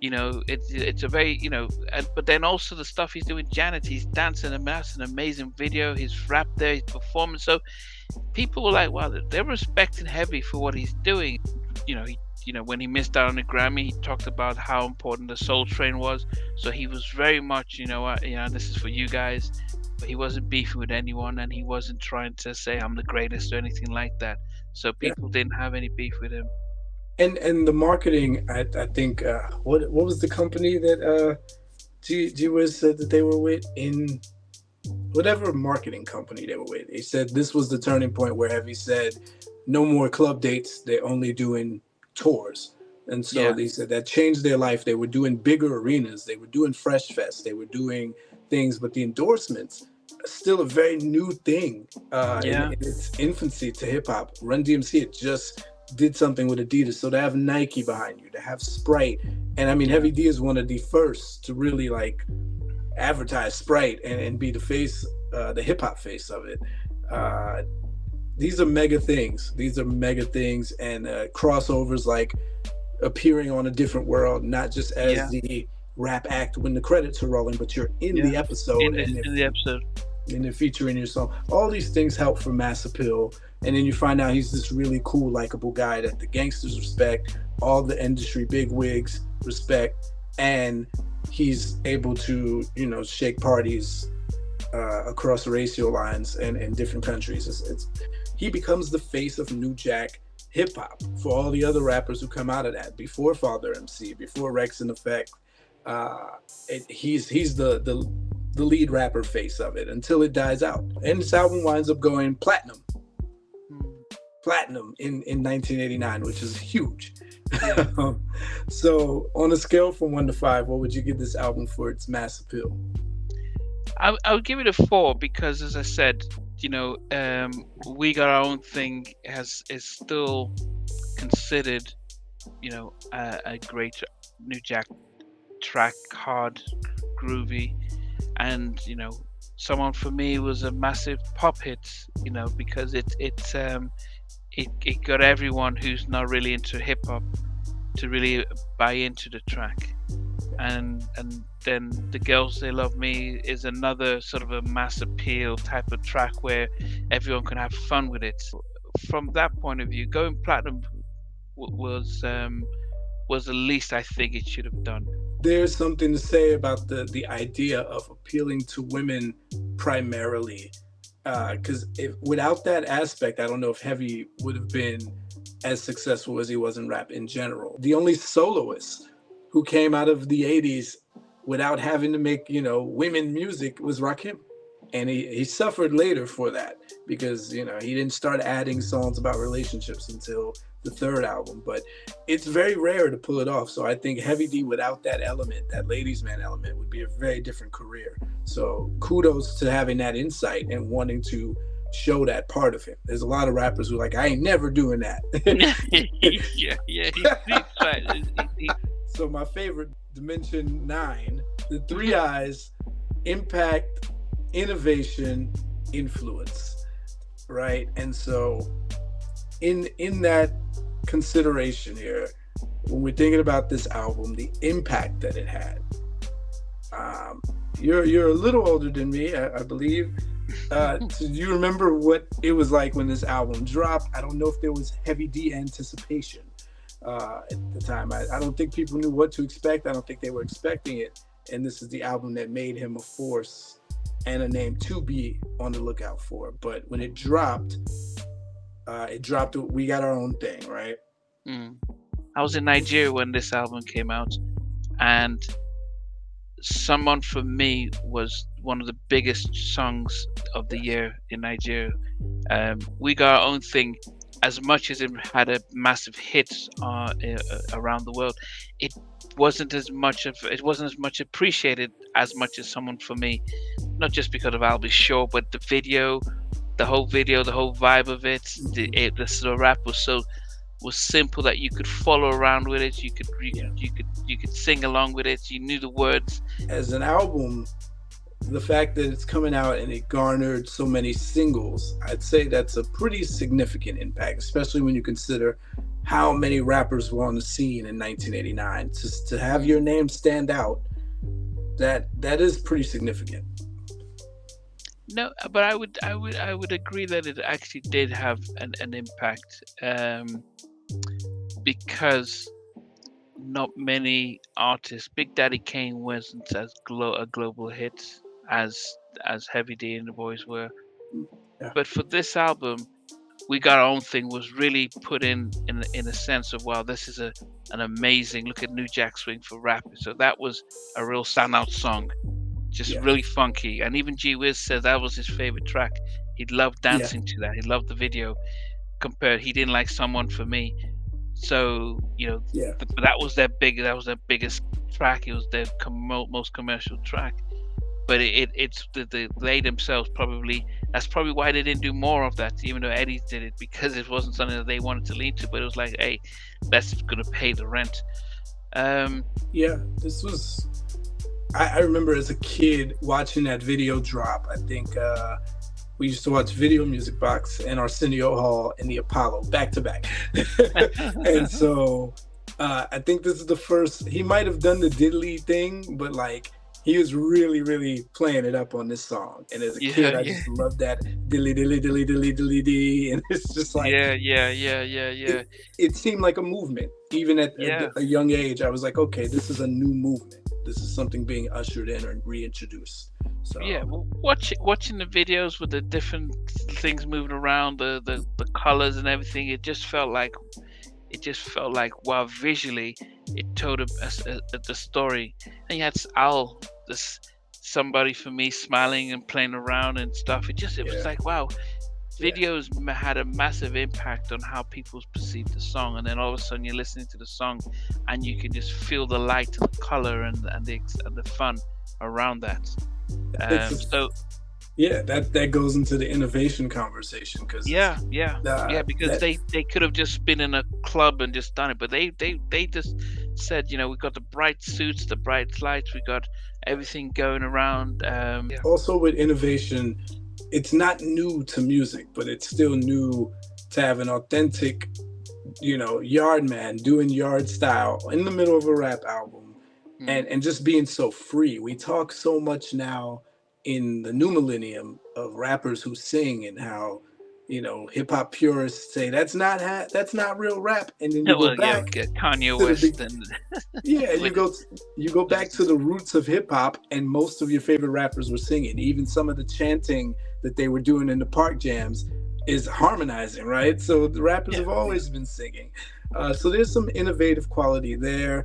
[SPEAKER 2] you know, it's a very, you know, but then also the stuff he's doing with Janet, he's dancing, and that's an amazing video, his rap there, his performance. So people were like, wow, they're respecting Heavy for what he's doing. You know, when he missed out on the Grammy, he talked about how important the Soul Train was. So he was very much, this is for you guys. But he wasn't beefing with anyone, and he wasn't trying to say I'm the greatest or anything like that. So people didn't have any beef with him.
[SPEAKER 1] And the marketing, I think, what was the company that G-Wiz said that they were with, in whatever marketing company they were with? He said this was the turning point where Heavy said, no more club dates, they're only doing tours. And so they said that changed their life. They were doing bigger arenas, they were doing Fresh Fest, they were doing things, but the endorsements are still a very new thing in its infancy to hip hop. Run DMC, it just did something with Adidas. So to have Nike behind you, to have Sprite, and I mean, Heavy D is one of the first to really like advertise Sprite and be the face, the hip hop face of it. These are mega things. And crossovers like appearing on A Different World, not just as the rap act when the credits are rolling, but you're in the episode.
[SPEAKER 2] In the episode.
[SPEAKER 1] And they're featuring your song. All these things help for mass appeal. And then you find out he's this really cool, likable guy that the gangsters respect, all the industry bigwigs respect, and he's able to, shake parties across racial lines and in different countries. He becomes the face of New Jack hip hop for all the other rappers who come out of that, before Father MC, before Rex and Effect. He's the lead rapper face of it until it dies out. And this album winds up going platinum in 1989, which is huge.
[SPEAKER 2] Yeah.
[SPEAKER 1] So, on a scale from 1 to 5, what would you give this album for its mass appeal?
[SPEAKER 2] I would give it a 4 because, as I said, we got our own thing has is still considered, a great New Jack track, hard, groovy, and someone for me was a massive pop hit. Because it got everyone who's not really into hip hop to really buy into the track. And then The Girls They Love Me is another sort of a mass appeal type of track where everyone can have fun with it. From that point of view, going platinum was the least I think it should have done.
[SPEAKER 1] There's something to say about the idea of appealing to women primarily, because if without that aspect, I don't know if Heavy would have been as successful as he was in rap in general. The only soloist who came out of the 80s without having to make, women music was Rakim. And he suffered later for that because, he didn't start adding songs about relationships until the third album. But it's very rare to pull it off. So I think Heavy D without that element, that ladies' man element, would be a very different career. So kudos to having that insight and wanting to show that part of him. There's a lot of rappers who are like, I ain't never doing that.
[SPEAKER 2] Yeah, he's right.
[SPEAKER 1] So my favorite, Dimension 9, the three eyes, impact, innovation, influence, right? And so in that consideration here, when we're thinking about this album, the impact that it had, you're a little older than me, I believe. So do you remember what it was like when this album dropped? I don't know if there was Heavy D anticipation at the time. I don't think people knew what to expect. I don't think they were expecting it. And this is the album that made him a force and a name to be on the lookout for. But when it dropped, we got our own thing, right?
[SPEAKER 2] I was in Nigeria when this album came out, and Someone for Me was one of the biggest songs of the year in Nigeria. We Got Our Own Thing, as much as it had a massive hit around the world, it wasn't as much appreciated as much as Someone for Me. Not just because of I'll Be Sure, but the whole vibe of it, the rap was simple that you could follow around with it. You could sing along with it. You knew the words.
[SPEAKER 1] As an album, the fact that it's coming out and it garnered so many singles, I'd say that's a pretty significant impact, especially when you consider how many rappers were on the scene in 1989. Just to have your name stand out, that is pretty significant.
[SPEAKER 2] No, but I would agree that it actually did have an impact, because not many artists. Big Daddy Kane wasn't as a global hit as Heavy D and the Boyz were.
[SPEAKER 1] Yeah.
[SPEAKER 2] But for this album, We Got Our Own Thing was really put in a sense of, wow, this is an amazing look at New Jack Swing for rap. So that was a real standout song. Just really funky. And even G-Wiz said that was his favorite track. He loved dancing to that. He loved the video. He didn't like Someone for Me. So, but that was their biggest track. It was their most commercial track. But they themselves that's probably why they didn't do more of that, even though Eddie did it, because it wasn't something that they wanted to lean to. But it was like, hey, that's going to pay the rent.
[SPEAKER 1] This was. I remember as a kid watching that video drop. I think we used to watch Video Music Box and Arsenio Hall and the Apollo back to back. And so I think this is the first. He might have done the diddly thing, but like he was really, really playing it up on this song. And as a kid, I just loved that dilly dilly dilly dilly dilly dee. And it's just like It seemed like a movement. Even at a young age, I was like, okay, this is a new movement. This is something being ushered in or reintroduced. So
[SPEAKER 2] watching the videos with the different things moving around, the colors and everything, it just felt like wow, visually it told the story. And you had Al, this Somebody for Me, smiling and playing around and stuff. It was like, wow, videos had a massive impact on how people perceive the song, and then all of a sudden you're listening to the song and you can just feel the light and the color and the fun around that.
[SPEAKER 1] It's a,
[SPEAKER 2] So
[SPEAKER 1] yeah, that goes into the innovation conversation because
[SPEAKER 2] yeah, because
[SPEAKER 1] that
[SPEAKER 2] they could have just been in a club and just done it, but they just said, we got the bright suits, the bright lights, we got everything going around. Yeah.
[SPEAKER 1] also with innovation, it's not new to music, but it's still new to have an authentic, yard man doing yard style in the middle of a rap album,
[SPEAKER 2] Mm.
[SPEAKER 1] and just being so free. We talk so much now in the new millennium of rappers who sing and how hip hop purists say that's not real rap, and then you go
[SPEAKER 2] Well, yeah,
[SPEAKER 1] back
[SPEAKER 2] Kanye
[SPEAKER 1] to the
[SPEAKER 2] West and
[SPEAKER 1] yeah,
[SPEAKER 2] with
[SPEAKER 1] you go back to the roots of hip hop, and most of your favorite rappers were singing. Even some of the chanting that they were doing in the park jams is harmonizing, right? So the rappers
[SPEAKER 2] yeah,
[SPEAKER 1] have
[SPEAKER 2] yeah.
[SPEAKER 1] always been singing. So there's some innovative quality there.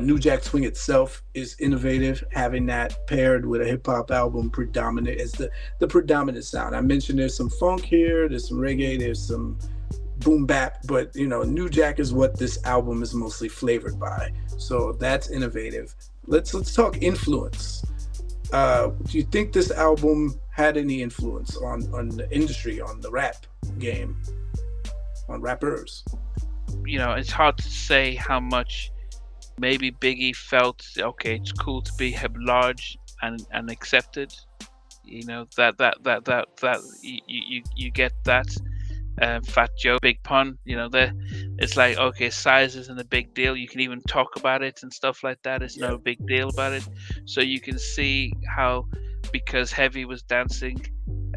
[SPEAKER 1] New Jack Swing itself is innovative, having that paired with a hip hop album predominant as the predominant sound. I mentioned there's some funk here, there's some reggae, there's some boom bap, but New Jack is what this album is mostly flavored by. So that's innovative. Let's talk influence. Do you think this album had any influence on the industry, on the rap game, on rappers?
[SPEAKER 2] It's hard to say how much. Maybe Biggie felt, okay, it's cool to be large and accepted. That you get that. Fat Joe, Big Pun, it's like, okay, size isn't a big deal. You can even talk about it and stuff like that. It's
[SPEAKER 1] Yeah,
[SPEAKER 2] no big deal about it. So you can see how, because Heavy was dancing,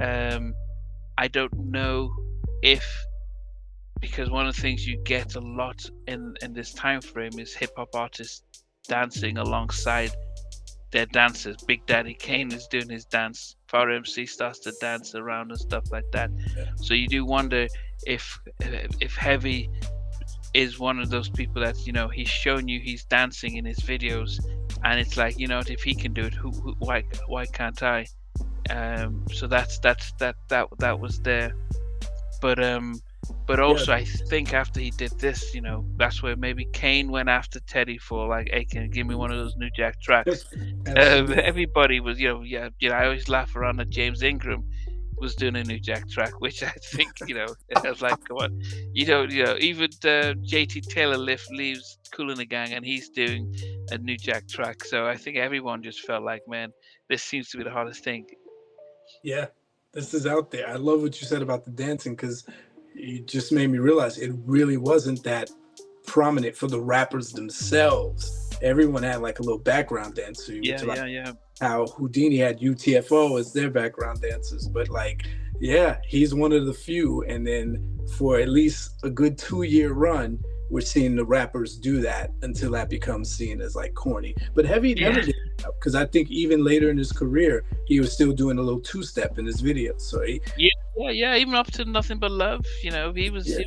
[SPEAKER 2] I don't know if, because one of the things you get a lot in this time frame is hip hop artists dancing alongside their dancers. Big Daddy Kane is doing his dance. Far MC starts to dance around and stuff like that.
[SPEAKER 1] yeah,
[SPEAKER 2] So you do wonder if Heavy is one of those people that he's shown you he's dancing in his videos, and it's like, if he can do it, why can't I? So that was there, but
[SPEAKER 1] yeah.
[SPEAKER 2] also I think after he did this, that's where maybe Kane went after Teddy for like, hey, can you give me one of those New Jack tracks?
[SPEAKER 1] Absolutely.
[SPEAKER 2] Everybody was, I always laugh around that James Ingram was doing a New Jack track, which I think, I was like, come on, even JT Taylor leaves Kool and the Gang, and he's doing a New Jack track. So I think everyone just felt like, man, this seems to be the hardest thing.
[SPEAKER 1] Yeah, this is out there. I love what you said about the dancing because you just made me realize it really wasn't that prominent for the rappers themselves. Everyone had like a little background dancer. You
[SPEAKER 2] Yeah,
[SPEAKER 1] to like
[SPEAKER 2] yeah, yeah.
[SPEAKER 1] how Houdini had UTFO as their background dancers, but like, yeah, he's one of the few. And then for at least a good 2-year run, we're seeing the rappers do that until that becomes seen as like corny. But Heavy never
[SPEAKER 2] Yeah.
[SPEAKER 1] did that because I think even later in his career, he was still doing a little two-step in his videos. So
[SPEAKER 2] Yeah, yeah, yeah. Even up to Nothing But Love, he was
[SPEAKER 1] yeah,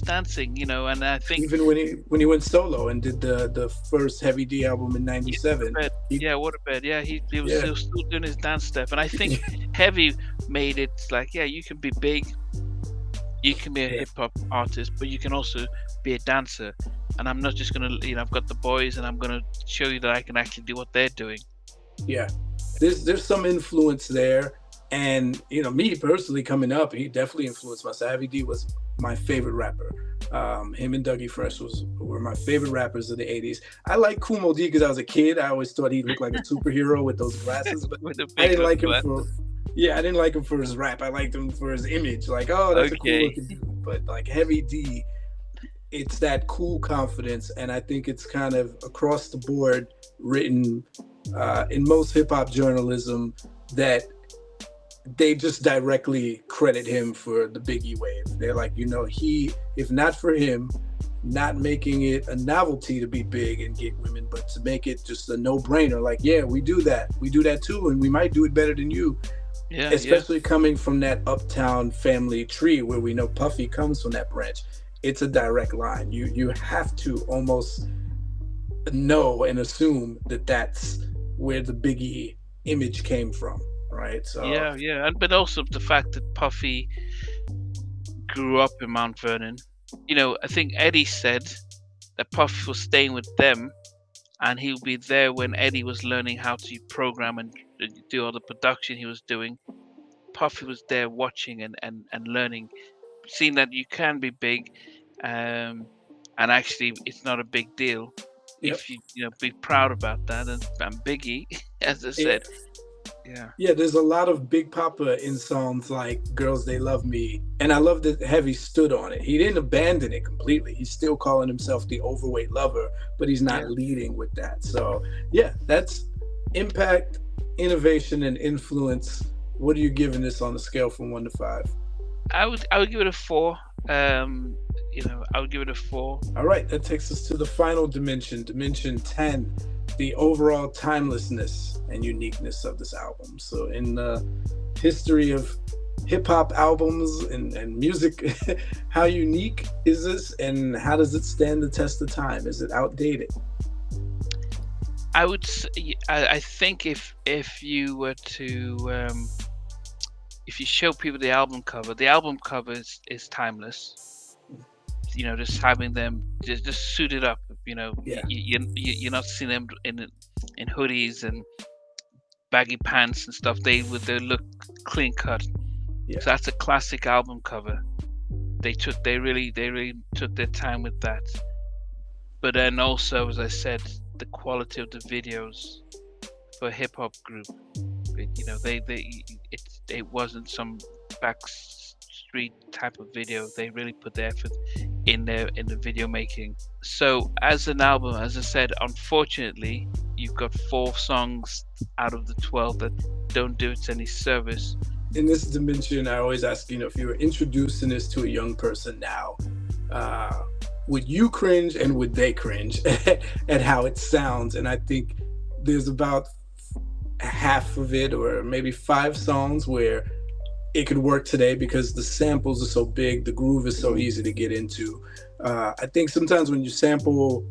[SPEAKER 2] dancing, and I think,
[SPEAKER 1] even when he went solo and did the first Heavy D album in
[SPEAKER 2] yeah, what a
[SPEAKER 1] '97,
[SPEAKER 2] bed.
[SPEAKER 1] he
[SPEAKER 2] Yeah, what a bed. Yeah, he was
[SPEAKER 1] yeah
[SPEAKER 2] still doing his dance step, and I think Heavy made it like, yeah, you can be big, you can be a
[SPEAKER 1] yeah
[SPEAKER 2] hip hop artist, but you can also be a dancer. And I'm not just gonna, I've got the boys, and I'm gonna show you that I can actually do what they're doing.
[SPEAKER 1] yeah. There's some influence there, and me personally coming up, he definitely influenced myself. Heavy D was my favorite rapper. Him and Dougie Fresh were my favorite rappers of the '80s. I like Kumo D because I was a kid. I always thought he looked like a superhero with those glasses, but
[SPEAKER 2] With the
[SPEAKER 1] I
[SPEAKER 2] big
[SPEAKER 1] didn't like him
[SPEAKER 2] glasses.
[SPEAKER 1] for yeah, I didn't like him for his rap. I liked him for his image. Like, oh, that's a cool
[SPEAKER 2] Okay.
[SPEAKER 1] looking dude. But like Heavy D, it's that cool confidence, and I think it's kind of across the board written in most hip hop journalism that they just directly credit him for the Biggie wave. They're like, he, if not for him, not making it a novelty to be big and get women, but to make it just a no-brainer. Like, yeah, we do that too, and we might do it better than you.
[SPEAKER 2] Yeah, yeah,
[SPEAKER 1] Especially coming from that uptown family tree where we know Puffy comes from that branch. It's a direct line. You have to almost know and assume that that's where the Biggie image came from. right? So
[SPEAKER 2] yeah, and but also the fact that Puffy grew up in Mount Vernon. I think Eddie said that Puffy was staying with them, and he would be there when Eddie was learning how to program and do all the production he was doing. Puffy was there watching and learning, seeing that you can be big, um, and actually it's not a big deal
[SPEAKER 1] yep.
[SPEAKER 2] if you be proud about that. And Biggie, as I
[SPEAKER 1] Yeah.
[SPEAKER 2] said, yeah,
[SPEAKER 1] Yeah, there's a lot of Big Papa in songs like Girls They Love Me. And I love that Heavy stood on it. He didn't abandon it completely. He's still calling himself the overweight lover, but he's not
[SPEAKER 2] yeah.
[SPEAKER 1] leading with that. So, yeah, that's impact, innovation, and influence. What are you giving this on a scale from 1 to 5?
[SPEAKER 2] I would give it a 4. I would give it a 4.
[SPEAKER 1] All right, that takes us to the final dimension, dimension 10, the overall timelessness and uniqueness of this album. So, in the history of hip hop albums and music, how unique is this and how does it stand the test of time? Is it outdated?
[SPEAKER 2] I think if you were to if you show people the album cover is timeless. Just having them just suited up.
[SPEAKER 1] Yeah,
[SPEAKER 2] You're not seeing them in hoodies and baggy pants and stuff. They look clean cut.
[SPEAKER 1] yeah.
[SPEAKER 2] So that's a classic album cover. They really took their time with that. But then also, as I said, the quality of the videos for a hip hop group. It wasn't some back street type of video. They really put the effort in the video making. So as an album, as I said, unfortunately, you've got 4 songs out of the 12 that don't do it any service.
[SPEAKER 1] In this dimension, I always ask, if you were introducing this to a young person now, would you cringe and would they cringe at how it sounds? And I think there's about half of it, or maybe 5 songs where it could work today because the samples are so big, the groove is so easy to get into. I think sometimes when you sample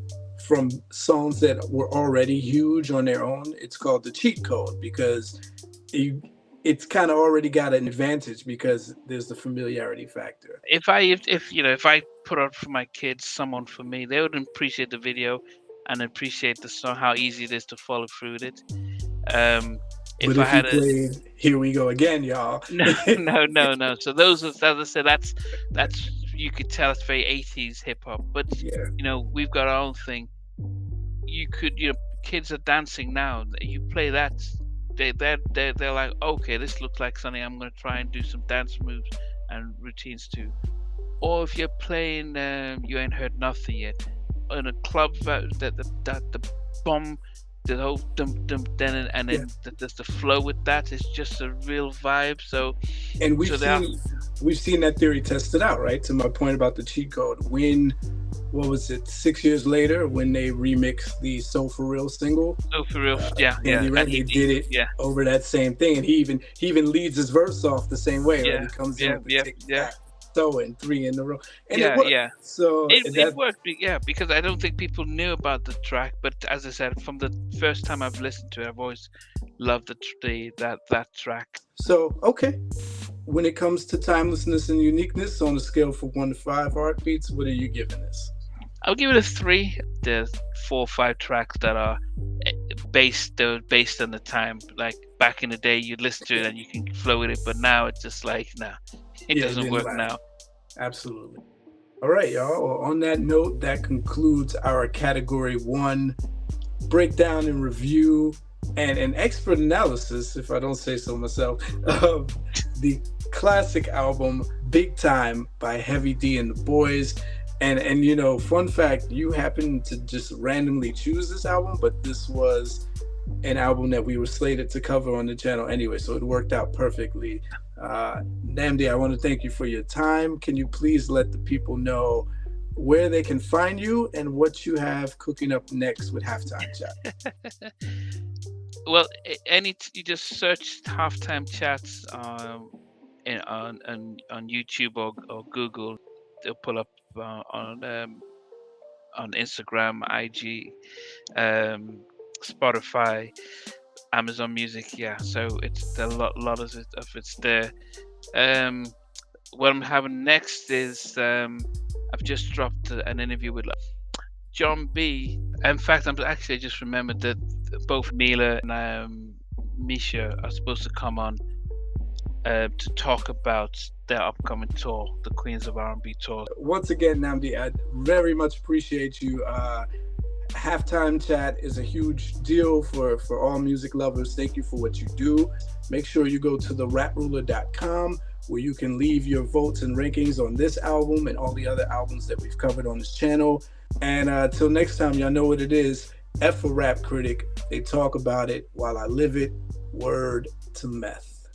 [SPEAKER 1] from songs that were already huge on their own, it's called the cheat code because it's kind of already got an advantage because there's the familiarity factor.
[SPEAKER 2] If I put out for my kids someone for me, they would appreciate the video and appreciate the song, how easy it is to follow through with it.
[SPEAKER 1] But
[SPEAKER 2] If I
[SPEAKER 1] if you
[SPEAKER 2] had a
[SPEAKER 1] played "Here We Go Again," y'all,
[SPEAKER 2] no. So those are, as I said, that's you could tell it's very 80s hip hop. But
[SPEAKER 1] yeah,
[SPEAKER 2] we've got our own thing. Kids are dancing now. You play that, they're like, okay, this looks like something I'm going to try and do some dance moves and routines to. Or if you're playing, You Ain't Heard Nothing Yet, in a club the bomb, the whole dum dum then and
[SPEAKER 1] yeah.
[SPEAKER 2] then there's the flow with that. It's just a real vibe. So
[SPEAKER 1] And we've
[SPEAKER 2] so they are
[SPEAKER 1] seen that theory tested out, right? To my point about the cheat code, when what was it, 6 years later when they remixed the "So For Real" single,
[SPEAKER 2] so for real. Yeah,
[SPEAKER 1] Andy, right?
[SPEAKER 2] and
[SPEAKER 1] They did it
[SPEAKER 2] yeah,
[SPEAKER 1] over that same thing, and he even leads his verse off the same way, right?
[SPEAKER 2] yeah,
[SPEAKER 1] He comes in
[SPEAKER 2] yeah,
[SPEAKER 1] with the
[SPEAKER 2] yeah,
[SPEAKER 1] tick
[SPEAKER 2] yeah,
[SPEAKER 1] tack, so and 3 in a row, and it
[SPEAKER 2] yeah,
[SPEAKER 1] worked.
[SPEAKER 2] yeah.
[SPEAKER 1] So
[SPEAKER 2] It
[SPEAKER 1] that
[SPEAKER 2] worked, yeah, because I don't think people knew about the track. But as I said, from the first time I've listened to it, I've always loved that track.
[SPEAKER 1] so okay. When it comes to timelessness and uniqueness, on a scale from 1 to 5 heartbeats, what are you giving this?
[SPEAKER 2] I'll give it a 3. There's 4 or 5 tracks that are based on the time. Like back in the day, you'd listen to it and you can flow with it, but now it's just like, nah, it
[SPEAKER 1] Yeah, it
[SPEAKER 2] doesn't
[SPEAKER 1] didn't
[SPEAKER 2] work
[SPEAKER 1] last.
[SPEAKER 2] now.
[SPEAKER 1] Absolutely. All right, y'all. Well, on that note, that concludes our category 1 breakdown and review and an expert analysis, if I don't say so myself, of the classic album Big Tyme by Heavy D and the Boyz. And fun fact, you happened to just randomly choose this album, but this was an album that we were slated to cover on the channel anyway, so it worked out perfectly. Nnamdi, I want to thank you for your time. Can you please let the people know where they can find you and what you have cooking up next with Halftime Chat?
[SPEAKER 2] Well, you just search Halftime Chats on YouTube or Google. They'll pull up on Instagram, IG, Spotify. Amazon Music, yeah. So it's a lot of it's there. Um, what I'm having next is I've just dropped an interview with John B. In fact, I'm actually just remembered that both Mila and Misha are supposed to come on to talk about their upcoming tour, the Queens of R&B tour.
[SPEAKER 1] Once again, Nnamdi, I very much appreciate you. Halftime Chat is a huge deal for all music lovers. Thank you for what you do. Make sure you go to theraproller.com where you can leave your votes and rankings on this album and all the other albums that we've covered on this channel. And till next time, y'all know what it is. F a rap critic. They talk about it while I live it. Word to meth.